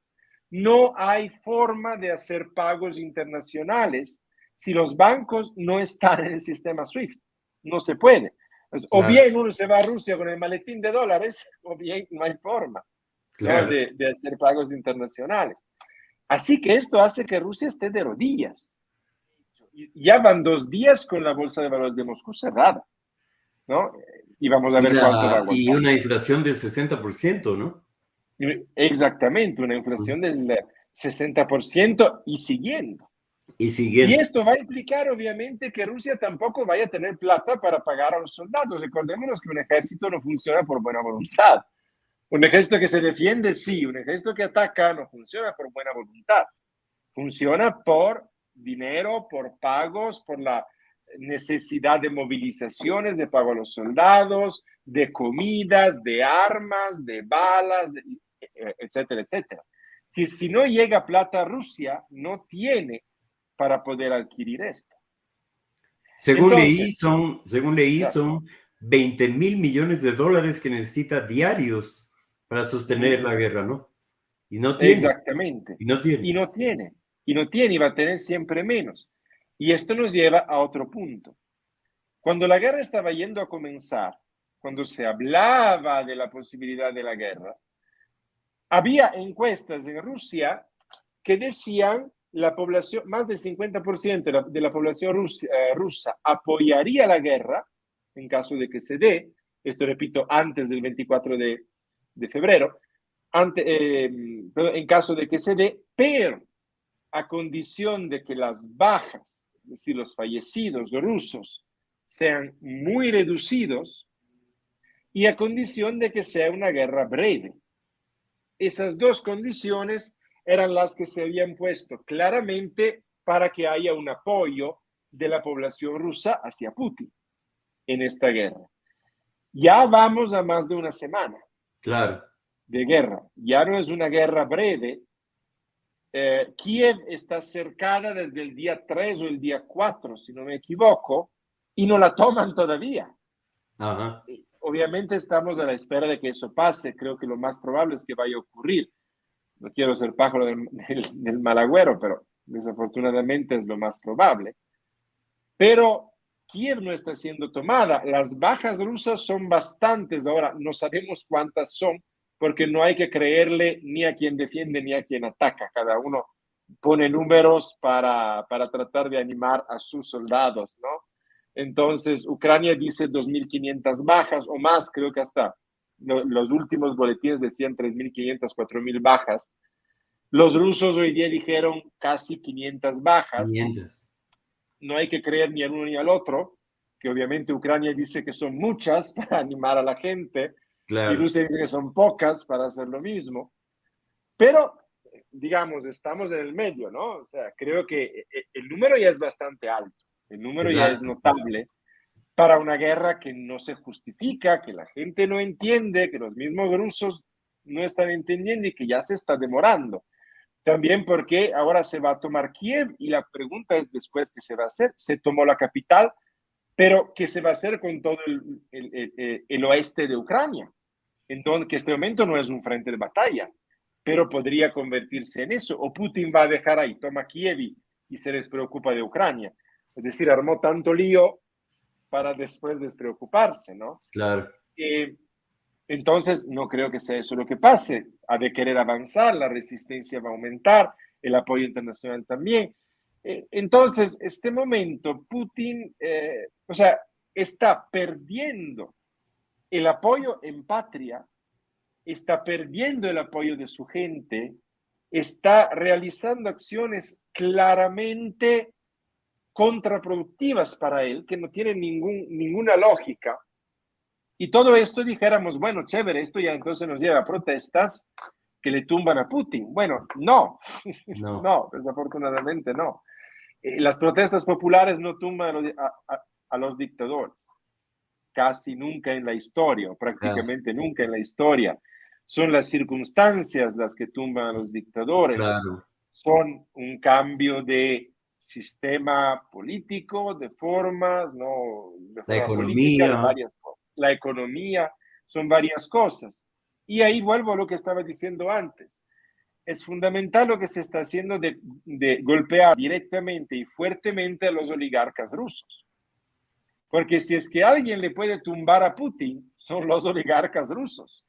no hay forma de hacer pagos internacionales si los bancos no están en el sistema SWIFT. No se puede. Pues, o Claro, bien uno se va a Rusia con el maletín de dólares, o bien no hay forma, ¿no? claro. de hacer pagos internacionales. Así que esto hace que Rusia esté de rodillas. Ya van 2 días con la bolsa de valores de Moscú cerrada, ¿no? Y vamos a ver cuánto va a Y aguantar. una inflación del 60%, ¿no? Exactamente, una inflación del 60% y siguiendo. Y Y siguiendo. esto va a implicar, obviamente, que Rusia tampoco vaya a tener plata para pagar a los soldados. Recordémonos que un ejército no funciona por buena voluntad. Un ejército que se defiende, sí. Un ejército que ataca no funciona por buena voluntad. Funciona por dinero, por pagos, por la necesidad de movilizaciones, de pago a los soldados, de comidas, de armas, de balas, etcétera, etcétera. Si no llega plata a Rusia, no tiene para poder adquirir esto. Entonces, Según leí, claro, son 20.000 millones de dólares que necesita diarios para sostener la guerra, ¿no? Y no tiene, exactamente. y no tiene. Y no tiene, y no tiene, y va a tener siempre menos. Y esto nos lleva a otro punto. Cuando la guerra estaba yendo a comenzar, cuando se hablaba de la posibilidad de la guerra, había encuestas en Rusia que decían la población, más del 50% de la población rusa apoyaría la guerra en caso de que se dé, esto repito, antes del 24 de febrero, en caso de que se dé, pero a condición de que las bajas, es decir, los fallecidos rusos, sean muy reducidos y a condición de que sea una guerra breve. Esas dos condiciones eran las que se habían puesto claramente para que haya un apoyo de la población rusa hacia Putin en esta guerra. Ya vamos a más de una semana Claro. de guerra. Ya no es una guerra breve. Kiev está cercada desde el día 3 o el día 4, si no me equivoco, y no la toman todavía. Ajá. Obviamente estamos a la espera de que eso pase. Creo que lo más probable es que vaya a ocurrir. No quiero ser pájaro del mal agüero, pero desafortunadamente es lo más probable. Pero Kiev no está siendo tomada. Las bajas rusas son bastantes. Ahora, no sabemos cuántas son, porque no hay que creerle ni a quien defiende ni a quien ataca. Cada uno pone números para tratar de animar a sus soldados, ¿no? Entonces, Ucrania dice 2.500 bajas o más, creo que hasta los últimos boletines decían 3.500, 4.000 bajas. Los rusos hoy día dijeron casi 500 bajas. 500. No hay que creer ni al uno ni al otro, que obviamente Ucrania dice que son muchas para animar a la gente y Claro. Rusia dice que son pocas para hacer lo mismo. Pero, digamos, estamos en el medio, ¿no? O sea, creo que el número ya es bastante alto, el número ya es Exacto. notable para una guerra que no se justifica, que la gente no entiende, que los mismos rusos no están entendiendo y que ya se está demorando. También porque ahora se va a tomar Kiev y la pregunta es después qué se va a hacer. Se tomó la capital, pero ¿qué se va a hacer con todo el oeste de Ucrania? Entonces, que este momento no es un frente de batalla, pero podría convertirse en eso. O Putin va a dejar ahí, toma Kiev y se despreocupa de Ucrania. Es decir, armó tanto lío para después despreocuparse, ¿no? Claro. Entonces, no creo que sea eso lo que pase. Ha de querer avanzar, la resistencia va a aumentar, el apoyo internacional también. Entonces, este momento, Putin, o sea, está perdiendo el apoyo en patria, está perdiendo el apoyo de su gente, está realizando acciones claramente contraproductivas para él, que no tienen ninguna lógica. Y todo esto dijéramos, bueno, chévere, esto ya entonces nos lleva a protestas que le tumban a Putin. Bueno, no, No, no, desafortunadamente no. Las protestas populares no tumban a los dictadores, casi nunca en la historia, o claro, prácticamente nunca en la historia. Son las circunstancias las que tumban a los dictadores, claro. son un cambio de sistema político, de formas, no, de La forma política, de economía, varias cosas. La economía, son varias cosas. Y ahí vuelvo a lo que estaba diciendo antes. Es fundamental lo que se está haciendo de golpear directamente y fuertemente a los oligarcas rusos. Porque si es que alguien le puede tumbar a Putin, son los oligarcas rusos.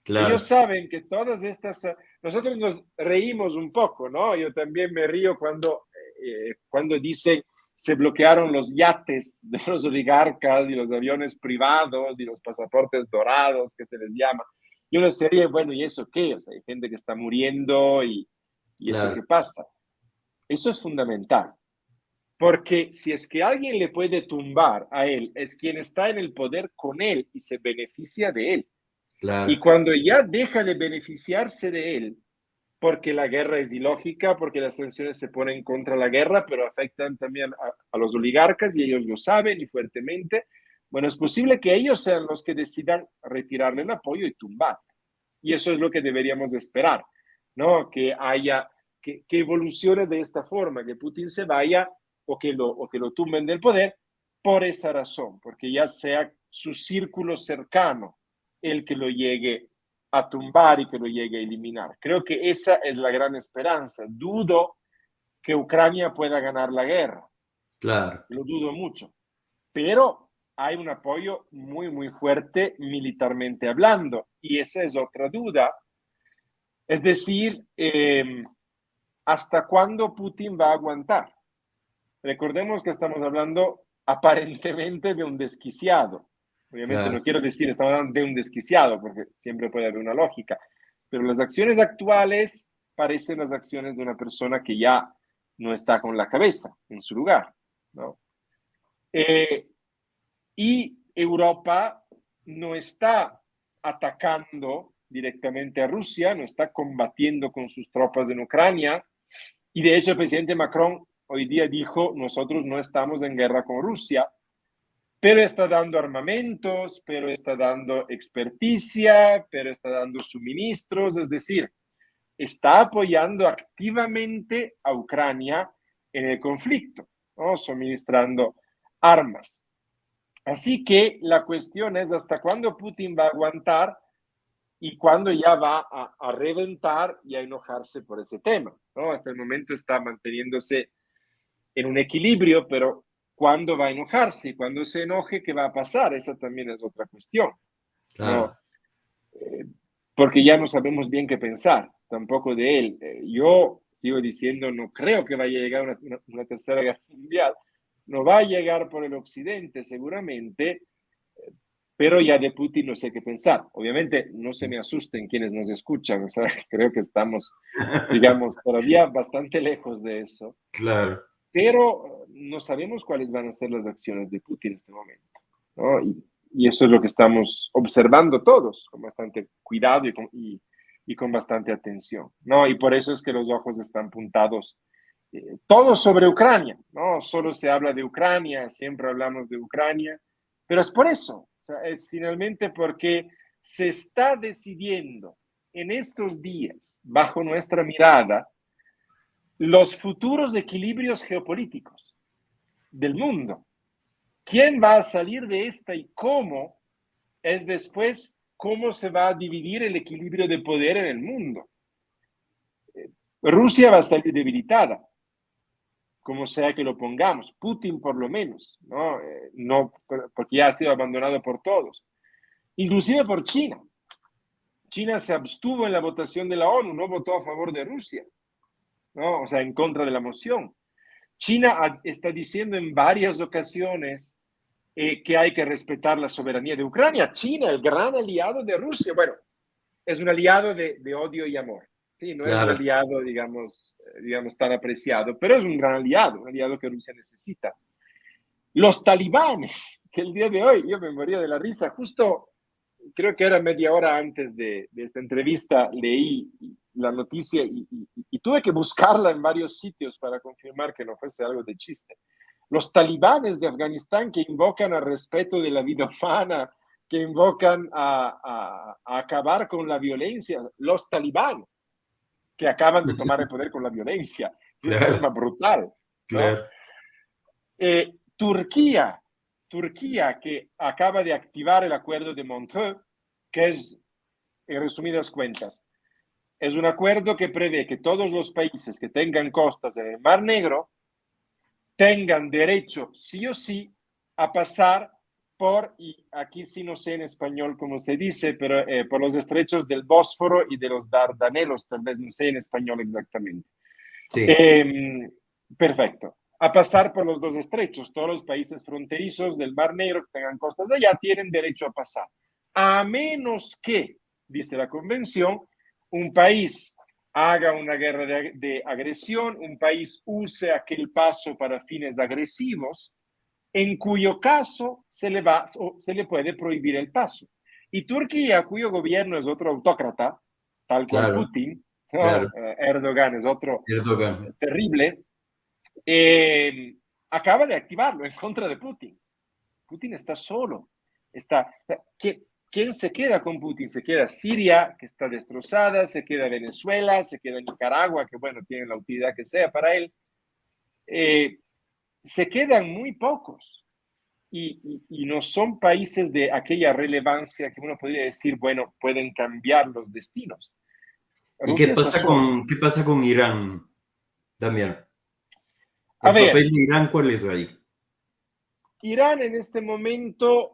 Ellos claro, saben que todas estas, nosotros nos reímos un poco, ¿no? Yo también me río cuando dicen se bloquearon los yates de los oligarcas y los aviones privados y los pasaportes dorados que se les llama. Yo les diría, bueno, ¿y eso qué? O sea, hay gente que está muriendo y eso claro, qué pasa. Eso es fundamental. Porque si es que alguien le puede tumbar a él, es quien está en el poder con él y se beneficia de él. Y claro, cuando ya deja de beneficiarse de él, porque la guerra es ilógica, porque las sanciones se ponen contra la guerra, pero afectan también a los oligarcas y ellos lo saben y fuertemente, bueno, es posible que ellos sean los que decidan retirarle el apoyo y tumbar. Y eso es lo que deberíamos esperar, ¿no? Que haya, que evolucione de esta forma, que Putin se vaya o que lo tumben del poder por esa razón, porque ya sea su círculo cercano el que lo llegue a tumbar y que lo llegue a eliminar. Creo que esa es la gran esperanza. Dudo que Ucrania pueda ganar la guerra, claro, lo dudo mucho, pero hay un apoyo muy, muy fuerte militarmente hablando y esa es otra duda. Es decir, ¿hasta cuándo Putin va a aguantar? Recordemos que estamos hablando aparentemente de un desquiciado. Obviamente no claro, quiero decir estamos hablando de un desquiciado, porque siempre puede haber una lógica, pero las acciones actuales parecen las acciones de una persona que ya no está con la cabeza en su lugar, ¿no? Y Europa no está atacando directamente a Rusia, no está combatiendo con sus tropas en Ucrania, y de hecho el presidente Macron hoy día dijo, nosotros no estamos en guerra con Rusia, pero está dando armamentos, pero está dando experticia, pero está dando suministros, es decir, está apoyando activamente a Ucrania en el conflicto, ¿no? Suministrando armas. Así que la cuestión es hasta cuándo Putin va a aguantar y cuándo ya va a reventar y a enojarse por ese tema, ¿no? Hasta el momento está manteniéndose en un equilibrio, pero ¿cuándo va a enojarse? Y cuando se enoje, ¿qué va a pasar? Esa también es otra cuestión, claro, ¿no? Porque ya no sabemos bien qué pensar, tampoco de él. Yo sigo diciendo, no creo que vaya a llegar una tercera guerra mundial, no va a llegar por el occidente seguramente, pero ya de Putin no sé qué pensar. Obviamente, no se me asusten quienes nos escuchan, o sea, creo que estamos, digamos, todavía bastante lejos de eso, claro, pero no sabemos cuáles van a ser las acciones de Putin en este momento, ¿no? Y eso es lo que estamos observando todos con bastante cuidado y con bastante atención, ¿no? Y por eso es que los ojos están puntados todos sobre Ucrania, ¿no? Solo se habla de Ucrania, siempre hablamos de Ucrania, pero es por eso, o sea, es finalmente porque se está decidiendo en estos días, bajo nuestra mirada, los futuros equilibrios geopolíticos del mundo. ¿Quién va a salir de esta y cómo es después cómo se va a dividir el equilibrio de poder en el mundo? Rusia va a salir debilitada, como sea que lo pongamos, Putin por lo menos, ¿no? No porque ya ha sido abandonado por todos, inclusive por China. China se abstuvo en la votación de la ONU, no votó a favor de Rusia, ¿no? O sea, en contra de la moción. China está diciendo en varias ocasiones que hay que respetar la soberanía de Ucrania. China, el gran aliado de Rusia, bueno, es un aliado de odio y amor. Sí, no es un Claro. aliado, digamos, tan apreciado, pero es un gran aliado, un aliado que Rusia necesita. Los talibanes, que el día de hoy yo me moría de la risa, justo creo que era media hora antes de esta entrevista, leí la noticia y tuve que buscarla en varios sitios para confirmar que no fuese algo de chiste. Los talibanes de Afganistán que invocan al respeto de la vida humana, que invocan a acabar con la violencia, los talibanes que acaban de tomar el poder con la violencia de una forma Claro, brutal, ¿no? claro. Turquía, que acaba de activar el acuerdo de Montreux, que es, en resumidas cuentas, es un acuerdo que prevé que todos los países que tengan costas en el Mar Negro tengan derecho, sí o sí, a pasar por, y aquí sí no sé en español cómo se dice, pero por los estrechos del Bósforo y de los Dardanelos, tal vez no sé en español exactamente. Sí, Perfecto. A pasar por los dos estrechos. Todos los países fronterizos del Mar Negro que tengan costas de allá tienen derecho a pasar. A menos que, dice la convención, un país haga una guerra de agresión, un país use aquel paso para fines agresivos, en cuyo caso se le puede prohibir el paso. Y Turquía, cuyo gobierno es otro autócrata, tal cual claro, Putin, claro. ¿no? Erdogan es otro Erdogan. terrible, acaba de activarlo en contra de Putin. Putin está solo. ¿Quién se queda con Putin? Se queda Siria, que está destrozada, se queda Venezuela, se queda Nicaragua, que bueno, tiene la utilidad que sea para él. Se quedan muy pocos y no son países de aquella relevancia que uno podría decir, bueno, pueden cambiar los destinos. ¿Y Rusia está solo. qué pasa con Irán, Damián? A ¿El ver, papel de Irán cuál es ahí? Irán en este momento,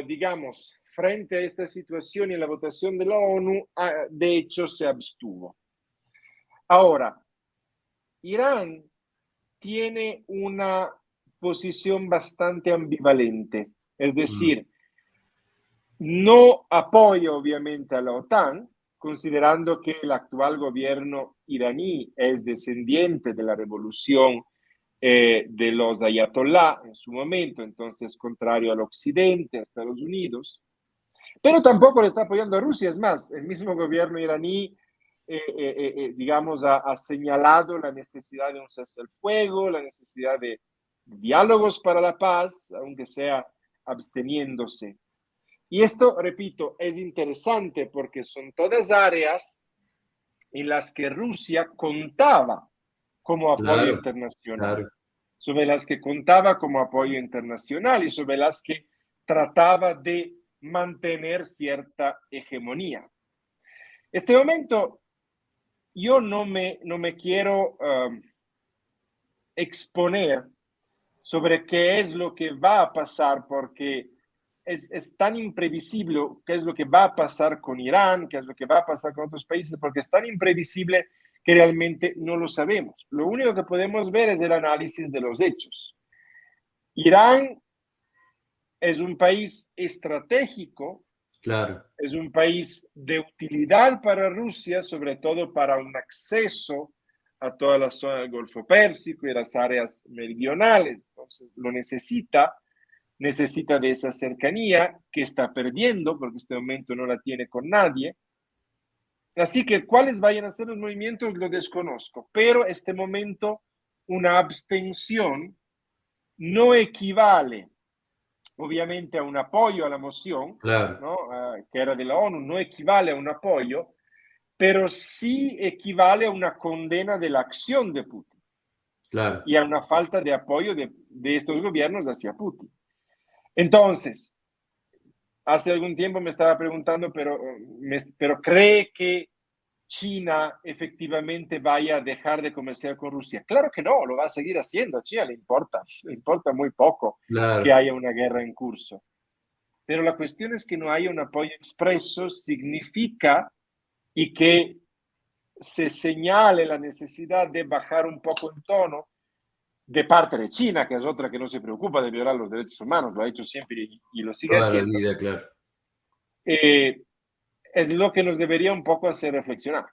digamos, frente a esta situación y a la votación de la ONU, de hecho se abstuvo. Ahora, Irán tiene una posición bastante ambivalente, es Mm, decir, no apoya obviamente a la OTAN, considerando que el actual gobierno iraní es descendiente de la revolución de los ayatolá en su momento, entonces contrario al occidente, a Estados Unidos, pero tampoco le está apoyando a Rusia. Es más, el mismo gobierno iraní, digamos, ha señalado la necesidad de un cese al fuego, la necesidad de diálogos para la paz, aunque sea absteniéndose. Y esto, repito, es interesante porque son todas áreas en las que Rusia contaba como apoyo claro, internacional, claro. sobre las que contaba como apoyo internacional y sobre las que trataba de mantener cierta hegemonía. Este momento, yo no me quiero exponer sobre qué es lo que va a pasar, porque es tan imprevisible qué es lo que va a pasar con Irán, qué es lo que va a pasar con otros países, porque es tan imprevisible que realmente no lo sabemos. Lo único que podemos ver es el análisis de los hechos. Irán es un país estratégico, Claro, es un país de utilidad para Rusia, sobre todo para un acceso a toda la zona del Golfo Pérsico y las áreas meridionales. Entonces, lo necesita de esa cercanía que está perdiendo porque este momento no la tiene con nadie. Así que cuáles vayan a ser los movimientos lo desconozco, pero este momento una abstención no equivale obviamente a un apoyo a la moción, claro, ¿no? Que era de la ONU, no equivale a un apoyo, pero sí equivale a una condena de la acción de Putin claro. y a una falta de apoyo de estos gobiernos hacia Putin. Entonces, hace algún tiempo me estaba preguntando, pero ¿cree que China efectivamente vaya a dejar de comerciar con Rusia? Claro que no, lo va a seguir haciendo. A China le importa muy poco que Claro. haya una guerra en curso. pero la cuestión es que no haya un apoyo expreso, significa y que se señale la necesidad de bajar un poco el tono de parte de China, que es otra que no se preocupa de violar los derechos humanos, lo ha hecho siempre y lo sigue Toda la haciendo, vida, claro. es lo que nos debería un poco hacer reflexionar,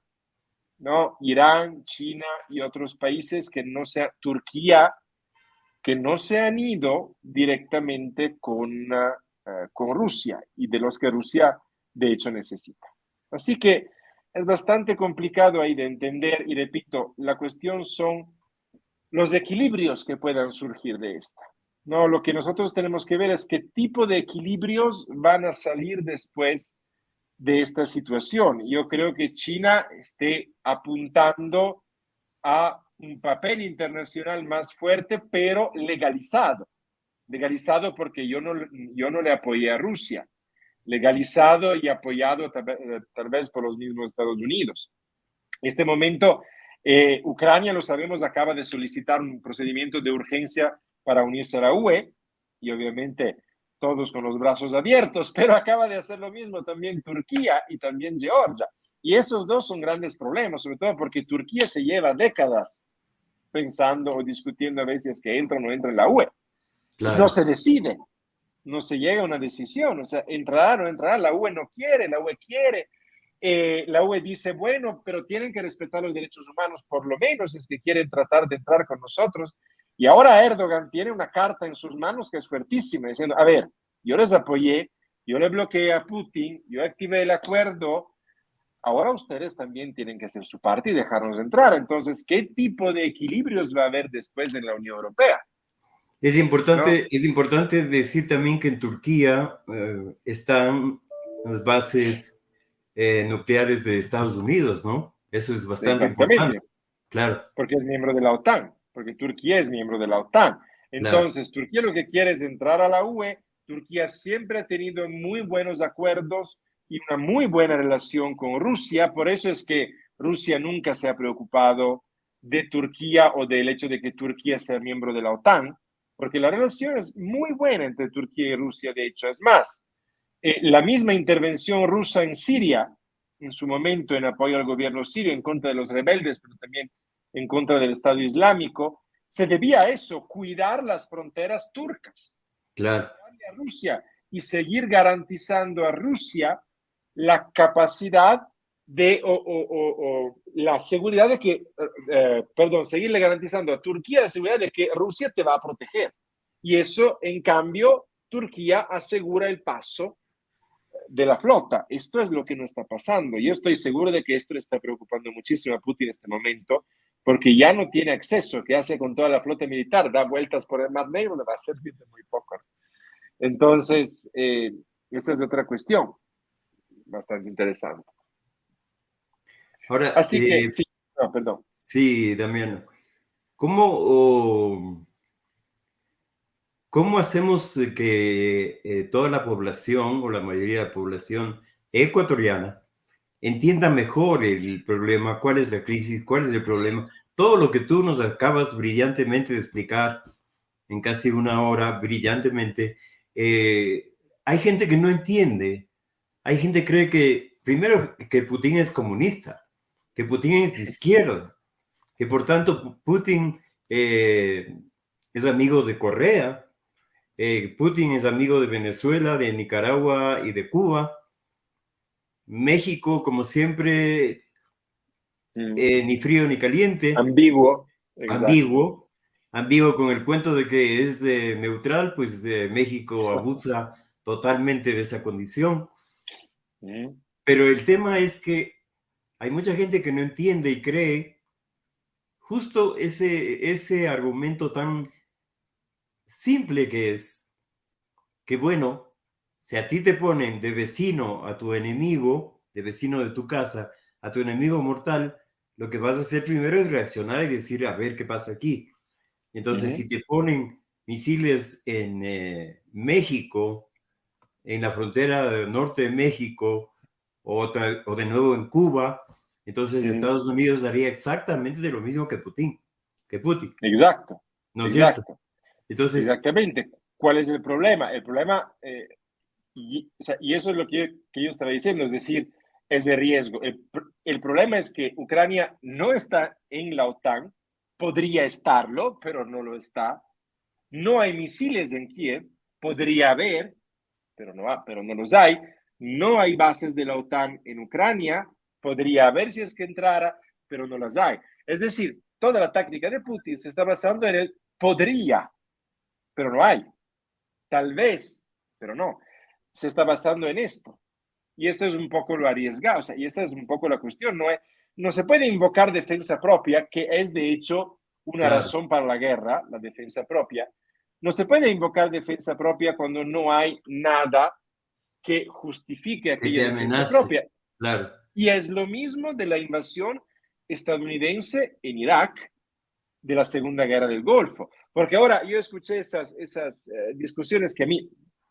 ¿no? Irán, China y otros países que no sea Turquía, que no se han ido directamente con Rusia y de los que Rusia de hecho necesita. Así que es bastante complicado ahí de entender y repito, la cuestión son los equilibrios que puedan surgir de esta. No, lo que nosotros tenemos que ver es qué tipo de equilibrios van a salir después de esta situación. Yo creo que China esté apuntando a un papel internacional más fuerte, pero legalizado. Legalizado porque yo no le apoyé a Rusia. Legalizado y apoyado tal vez por los mismos Estados Unidos. En este momento, Ucrania, lo sabemos, acaba de solicitar un procedimiento de urgencia para unirse a la UE y obviamente todos con los brazos abiertos, pero acaba de hacer lo mismo también Turquía y también Georgia. Y esos dos son grandes problemas, sobre todo porque Turquía se lleva décadas pensando o discutiendo a veces que entra o no entra en la UE. Claro. No se decide, no se llega a una decisión, o sea, entrará o no entrará, la UE no quiere, la UE quiere. La UE dice, bueno, pero tienen que respetar los derechos humanos, por lo menos es que quieren tratar de entrar con nosotros. Y ahora Erdogan tiene una carta en sus manos que es fuertísima, diciendo, a ver, yo les apoyé, yo le bloqueé a Putin, yo activé el acuerdo, ahora ustedes también tienen que hacer su parte y dejarnos entrar. Entonces, ¿qué tipo de equilibrios va a haber después en la Unión Europea? Es ¿No? importante decir también que en Turquía están las bases nucleares de Estados Unidos, ¿no? Eso es bastante Exactamente, importante. Claro, porque es miembro de la OTAN, porque Turquía es miembro de la OTAN. claro, Entonces, Turquía lo que quiere es entrar a la UE. Turquía siempre ha tenido muy buenos acuerdos y una muy buena relación con Rusia. Por eso es que Rusia nunca se ha preocupado de Turquía o del hecho de que Turquía sea miembro de la OTAN, porque la relación es muy buena entre Turquía y Rusia. De hecho, es más, la misma intervención rusa en Siria, en su momento en apoyo al gobierno sirio, en contra de los rebeldes, pero también en contra del Estado Islámico, se debía a eso, cuidar las fronteras turcas, claro. a Rusia y seguir garantizando a Rusia la capacidad de, o la seguridad de que, seguirle garantizando a Turquía la seguridad de que Rusia te va a proteger. Y eso, en cambio, Turquía asegura el paso de la flota. Esto es lo que no está pasando. Yo estoy seguro de que esto le está preocupando muchísimo a Putin en este momento, porque ya no tiene acceso. ¿Qué hace con toda la flota militar? Da vueltas por el Mar Negro, le va a servir de muy poco. Entonces, esa es otra cuestión bastante interesante. Ahora, Así que, sí, no, perdón. sí, Damián, ¿cómo, ¿cómo hacemos que toda la población o la mayoría de la población ecuatoriana entienda mejor el problema, cuál es la crisis, cuál es el problema? Todo lo que tú nos acabas brillantemente de explicar en casi una hora, brillantemente, hay gente que no entiende. Hay gente que cree que, primero, que Putin es comunista, que Putin es de izquierda, que por tanto Putin es amigo de Correa, Putin es amigo de Venezuela, de Nicaragua y de Cuba. México, como siempre, ni frío ni caliente, Ambiguo, exacto. ambiguo con el cuento de que es neutral, pues México abusa totalmente de esa condición. Pero el tema es que hay mucha gente que no entiende y cree justo ese argumento tan simple que es que, bueno, si a ti te ponen de vecino a tu enemigo, de vecino de tu casa, a tu enemigo mortal, lo que vas a hacer primero es reaccionar y decir, a ver qué pasa aquí. Entonces, si te ponen misiles en México, en la frontera norte de México, o de nuevo en Cuba, entonces Estados Unidos haría exactamente de lo mismo que Putin. Exacto, ¿No es cierto? exacto. Entonces, Exactamente. ¿Cuál es el problema? El problema y eso es lo que yo estaba diciendo, es decir, es de riesgo. El problema es que Ucrania no está en la OTAN, podría estarlo, pero no lo está. No hay misiles en Kiev, podría haber, pero no los hay. No hay bases de la OTAN en Ucrania, podría haber si es que entrara, pero no las hay. Es decir, toda la táctica de Putin se está basando en el podría, pero no hay. Tal vez, pero no. Se está basando en esto. Y esto es un poco lo arriesgado, o sea, y esa es un poco la cuestión. No se puede invocar defensa propia, que es de hecho una Claro, razón para la guerra, la defensa propia. No se puede invocar defensa propia cuando no hay nada que justifique que aquella te defensa amenace. propia. Claro, Y es lo mismo de la invasión estadounidense en Irak, de la Segunda Guerra del Golfo. Porque ahora yo escuché esas discusiones que a mí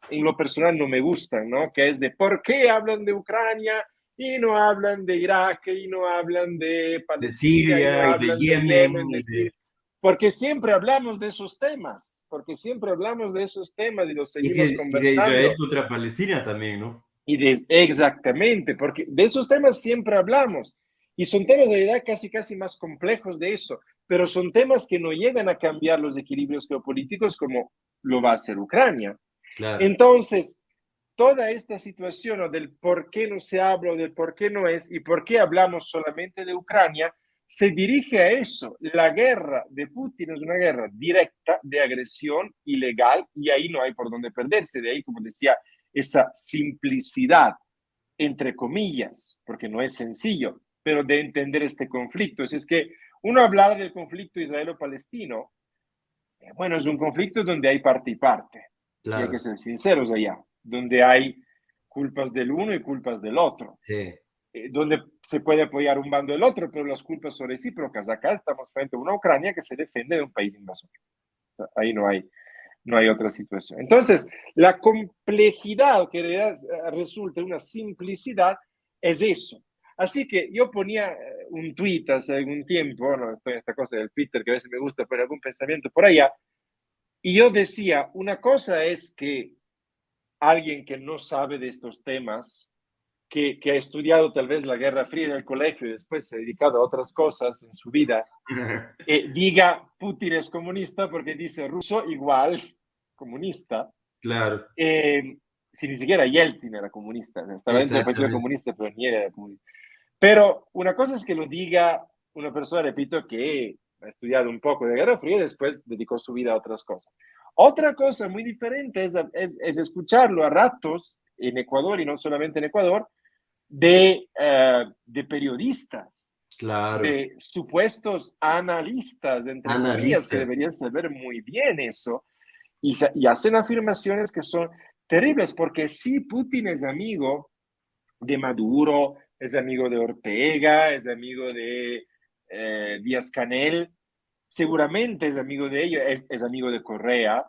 en lo personal no me gustan, ¿no? Que es de por qué hablan de Ucrania y no hablan de Irak y no hablan de de Palestina y no Siria y de hablan de Yemen, Yemen, de y de, Siria. Porque siempre hablamos de esos temas, y los seguimos y de Israel conversando. contra Palestina también, ¿no? Exactamente, porque de esos temas siempre hablamos. Y son temas de verdad casi más complejos de eso, pero son temas que no llegan a cambiar los equilibrios geopolíticos como lo va a hacer Ucrania. Claro, Entonces, toda esta situación o del por qué no se habla o del por qué no es y por qué hablamos solamente de Ucrania, se dirige a eso. La guerra de Putin es una guerra directa de agresión ilegal y ahí no hay por dónde perderse. De ahí, como decía, esa simplicidad, entre comillas, porque no es sencillo, pero de entender este conflicto. Es que uno hablar del conflicto israelo-palestino, bueno, es un conflicto donde hay parte y parte, y hay que claro, ser sinceros allá, donde hay culpas del uno y culpas del otro, sí, donde se puede apoyar un bando del otro, pero las culpas son recíprocas. Acá estamos frente a una Ucrania que se defiende de un país invasor. Ahí no hay otra situación. Entonces, la complejidad que resulta una simplicidad es eso. Así que yo ponía un tweet hace algún tiempo, no estoy en esta cosa del Twitter que a veces me gusta poner algún pensamiento por allá, y yo decía, una cosa es que alguien que no sabe de estos temas, que ha estudiado tal vez la Guerra Fría en el colegio y después se ha dedicado a otras cosas en su vida, diga Putin es comunista porque dice ruso igual comunista, claro, si ni siquiera Yeltsin era comunista, estaba dentro del Partido exactamente. Comunista, pero ni era comunista. Pero una cosa es que lo diga una persona, repito, que ha estudiado un poco de Guerra Fría y después dedicó su vida a otras cosas. Otra cosa muy diferente es escucharlo a ratos en Ecuador y no solamente en Ecuador, de periodistas, Claro, de supuestos analistas, entre comillas, que analistas, deberían saber muy bien eso, y hacen afirmaciones que son terribles, porque sí, Putin es amigo de Maduro, es amigo de Ortega, es amigo de Díaz Canel, seguramente es amigo de ellos, es amigo de Correa,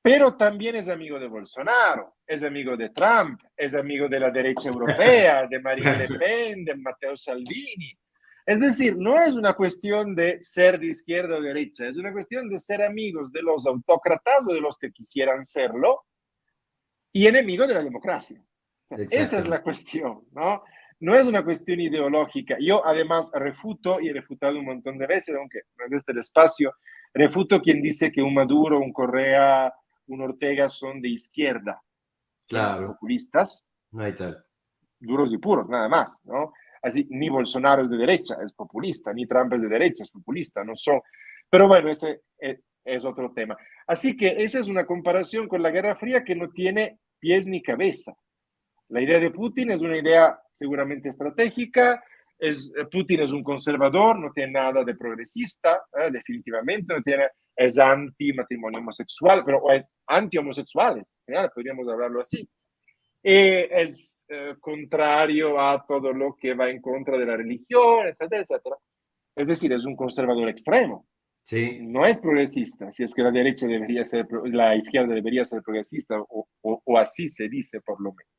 pero también es amigo de Bolsonaro, es amigo de Trump, es amigo de la derecha europea, de Marine Le claro, Pen, de Matteo Salvini. Es decir, no es una cuestión de ser de izquierda o derecha, es una cuestión de ser amigos de los autócratas o de los que quisieran serlo y enemigos de la democracia. O sea, esa es la exactamente. cuestión, ¿no? No es una cuestión ideológica. Yo además refuto y he refutado un montón de veces, aunque no es este el espacio, refuto quien dice que un Maduro, un Correa, un Ortega son de izquierda, son Claro, populistas, no hay tal. duros y puros, nada más, ¿no? Así, ni Bolsonaro es de derecha, es populista, ni Trump es de derecha, es populista, no son. Pero bueno, ese es otro tema. Así que esa es una comparación con la Guerra Fría que no tiene pies ni cabeza. La idea de Putin es una idea seguramente estratégica. Putin es un conservador, no tiene nada de progresista, definitivamente, no tiene, es anti-matrimonio homosexual, pero es anti-homosexuales, podríamos hablarlo así. Es contrario a todo lo que va en contra de la religión, etcétera, etcétera. Es decir, es un conservador extremo. Sí, No es progresista, si es que la derecha debería ser, la izquierda debería ser progresista, o así se dice por lo menos.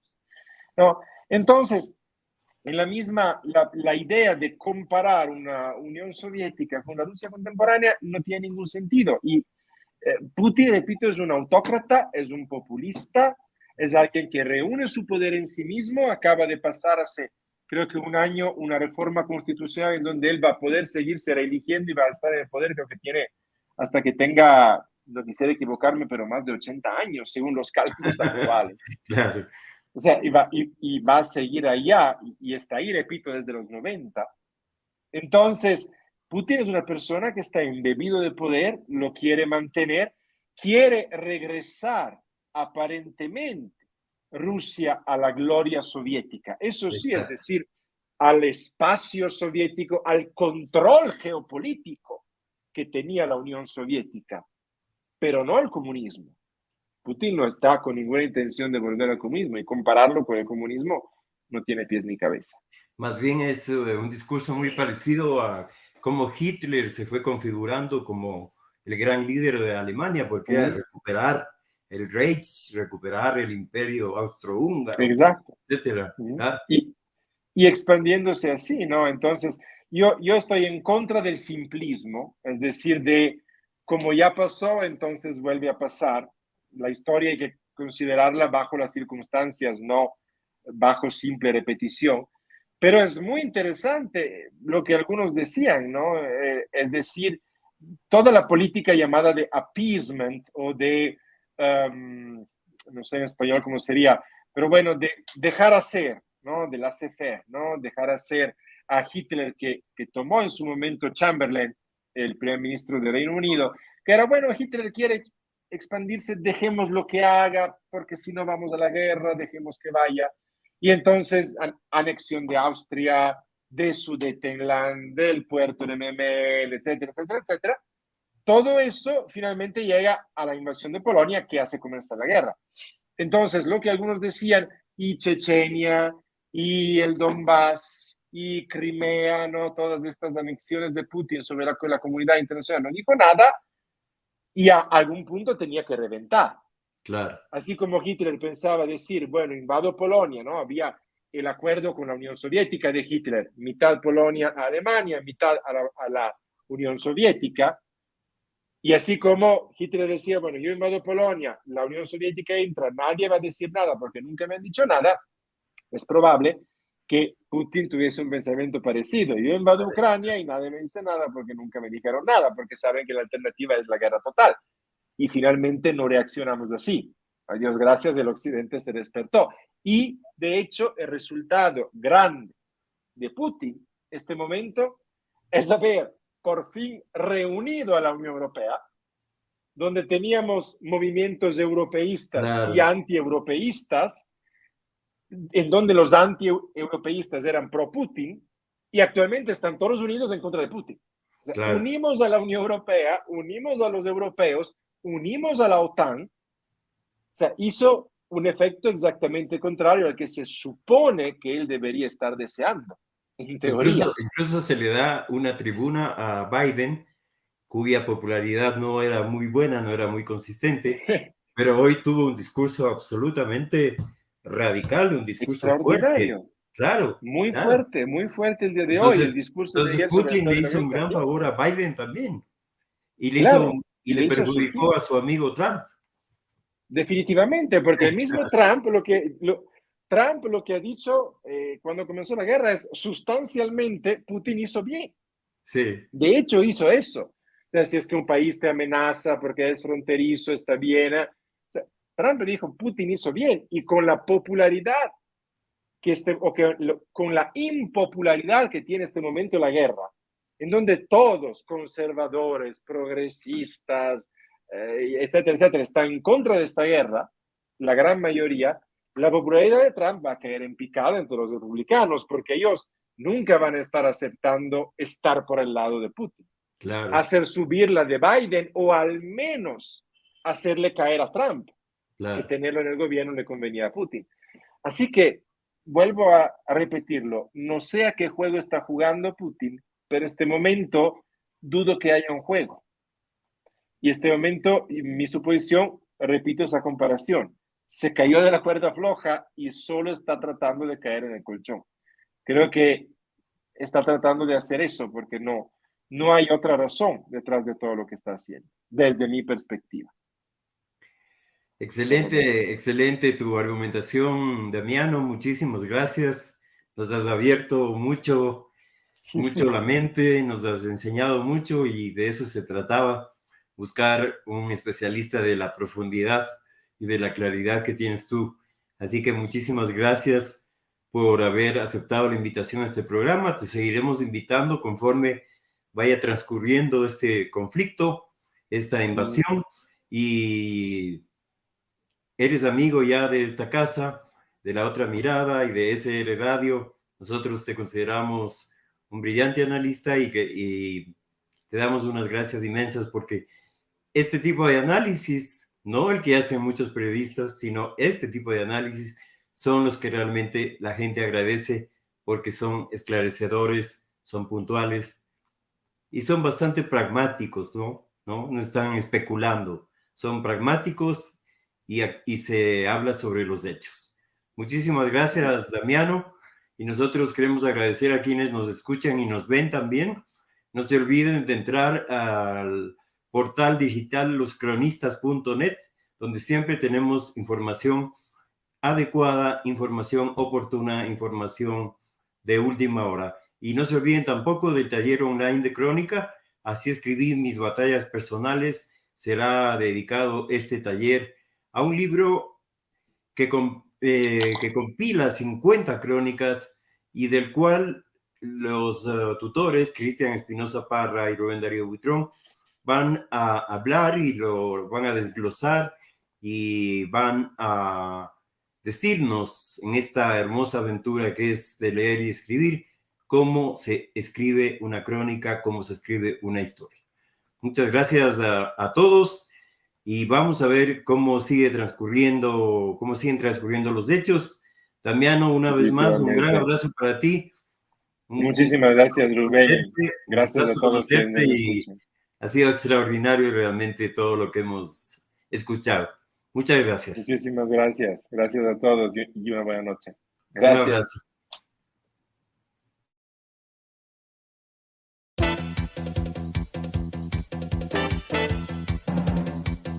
¿No? Entonces, en la idea de comparar una Unión Soviética con la Rusia contemporánea no tiene ningún sentido. Y Putin, repito, es un autócrata, es un populista, es alguien que reúne su poder en sí mismo, acaba de pasar hace, creo que un año, una reforma constitucional en donde él va a poder seguirse reeligiendo y va a estar en el poder, creo que tiene hasta que tenga, no quisiera equivocarme, pero más de 80 años, según los cálculos actuales. Claro, O sea, y va a seguir allá, y está ahí, repito, desde los 90. Entonces, Putin es una persona que está embebido de poder, lo quiere mantener, quiere regresar aparentemente Rusia a la gloria soviética. Eso sí, es exacto. decir, al espacio soviético, al control geopolítico que tenía la Unión Soviética, pero no al comunismo. Putin no está con ninguna intención de volver al comunismo, y compararlo con el comunismo no tiene pies ni cabeza. Más bien es un discurso muy parecido a cómo Hitler se fue configurando como el gran líder de Alemania, porque era recuperar el Reich, recuperar el imperio austrohúngaro, Exacto. etcétera. ¿Ah? Y expandiéndose así, ¿no? Entonces, yo estoy en contra del simplismo, es decir, de como ya pasó, entonces vuelve a pasar. La historia hay que considerarla bajo las circunstancias, no bajo simple repetición. Pero es muy interesante lo que algunos decían, ¿no? Es decir, toda la política llamada de appeasement o de, no sé en español cómo sería, pero bueno, de dejar hacer, ¿no? De laissez-faire, ¿no? Dejar hacer a Hitler que tomó en su momento Chamberlain, el primer ministro de Reino Unido, que era, bueno, Hitler quiere expandirse, dejemos lo que haga, porque si no vamos a la guerra, dejemos que vaya. Y entonces, anexión de Austria, de Sudetenland, del puerto de Memel, etcétera, etcétera, etcétera. Todo eso finalmente llega a la invasión de Polonia, que hace comenzar la guerra. Entonces, lo que algunos decían, y Chechenia, y el Donbass, y Crimea, ¿no? Todas estas anexiones de Putin sobre la comunidad internacional, no dijo nada, y a algún punto tenía que reventar. Claro. Así como Hitler pensaba decir, bueno, invado Polonia, ¿no? Había el acuerdo con la Unión Soviética de Hitler, mitad Polonia a Alemania, mitad a la Unión Soviética. Y así como Hitler decía, bueno, yo invado Polonia, la Unión Soviética entra, nadie va a decir nada porque nunca me han dicho nada, es probable que Putin tuviese un pensamiento parecido. Yo invado Ucrania y nadie me dice nada porque nunca me dijeron nada, porque saben que la alternativa es la guerra total. Y finalmente no reaccionamos así. A Dios gracias, el Occidente se despertó. Y de hecho, el resultado grande de Putin, este momento, es haber por fin reunido a la Unión Europea, donde teníamos movimientos europeístas y Claro. anti-europeístas, en donde los anti-europeístas eran pro-Putin, y actualmente están todos unidos en contra de Putin. O sea, Claro. unimos a la Unión Europea, unimos a los europeos, unimos a la OTAN. O sea, hizo un efecto exactamente contrario al que se supone que él debería estar deseando, en teoría. Incluso se le da una tribuna a Biden, cuya popularidad no era muy buena, no era muy consistente, pero hoy tuvo un discurso absolutamente radical, un discurso fuerte. Extraordinario. Claro, claro. Muy fuerte el día de hoy. El Entonces, discurso de entonces ayer sobre el Putin Estado le de la hizo Unión un gran también. favor a Biden también Claro, y y le le hizo perjudicó surgir. a su amigo Trump. Definitivamente, porque el mismo Trump Trump lo que ha dicho cuando comenzó la guerra es sustancialmente Putin hizo bien. Sí, De hecho, hizo eso. O sea, si es que un país te amenaza porque es fronterizo, está bien. O sea, Trump dijo, Putin hizo bien. Y con la popularidad con la impopularidad que tiene en este momento la guerra, en donde todos, conservadores, progresistas, etcétera, etcétera, están en contra de esta guerra, la gran mayoría, la popularidad de Trump va a caer en picada entre los republicanos, porque ellos nunca van a estar aceptando estar por el lado de Putin. claro, Hacer subir la de Biden o al menos hacerle caer a Trump, que claro. tenerlo en el gobierno le convenía a Putin. Así que vuelvo a repetirlo, no sé a qué juego está jugando Putin, pero este momento dudo que haya un juego. Y este momento, mi suposición, repito esa comparación, se cayó de la cuerda floja y solo está tratando de caer en el colchón. Creo que está tratando de hacer eso porque no hay otra razón detrás de todo lo que está haciendo, desde mi perspectiva. Excelente, excelente tu argumentación, Damiano. Muchísimas gracias. Nos has abierto mucho, mucho la mente, nos has enseñado mucho y de eso se trataba, buscar un especialista de la profundidad y de la claridad que tienes tú. Así que muchísimas gracias por haber aceptado la invitación a este programa. Te seguiremos invitando conforme vaya transcurriendo este conflicto, esta invasión, y eres amigo ya de esta casa, de La Otra Mirada y de SR Radio. Nosotros te consideramos un brillante analista y te damos unas gracias inmensas porque este tipo de análisis, no el que hacen muchos periodistas, sino este tipo de análisis son los que realmente la gente agradece porque son esclarecedores, son puntuales y son bastante pragmáticos, ¿no? No están especulando, son pragmáticos y se habla sobre los hechos. Muchísimas gracias, Damiano, y nosotros queremos agradecer a quienes nos escuchan y nos ven también. No se olviden de entrar al portal digital loscronistas.net, donde siempre tenemos información adecuada, información oportuna, información de última hora. Y no se olviden tampoco del taller online de crónica, Así escribí mis batallas personales. Será dedicado este taller a un libro que compila 50 crónicas y del cual los tutores, Cristian Espinosa Parra y Rubén Darío Buitrón, van a hablar y lo van a desglosar y van a decirnos en esta hermosa aventura que es de leer y escribir, cómo se escribe una crónica, cómo se escribe una historia. Muchas gracias a todos y vamos a ver cómo siguen transcurriendo los hechos. Damiano, una vez más, un gran abrazo para ti. Muchísimas gracias, Rubén. Gracias a todos quienes nos escuchan. Ha sido extraordinario realmente todo lo que hemos escuchado. Muchas gracias. Muchísimas gracias. Gracias a todos y una buena noche. Gracias. Un abrazo.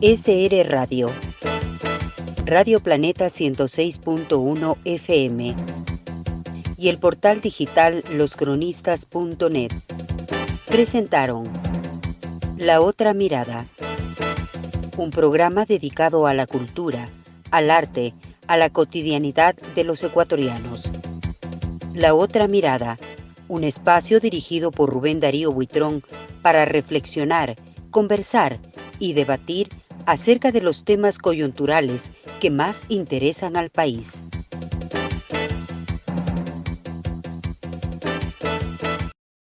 SR Radio, Radio Planeta 106.1 FM y el portal digital loscronistas.net presentaron La Otra Mirada, un programa dedicado a la cultura, al arte, a la cotidianidad de los ecuatorianos. La Otra Mirada, un espacio dirigido por Rubén Darío Buitrón para reflexionar, conversar y debatir acerca de los temas coyunturales que más interesan al país.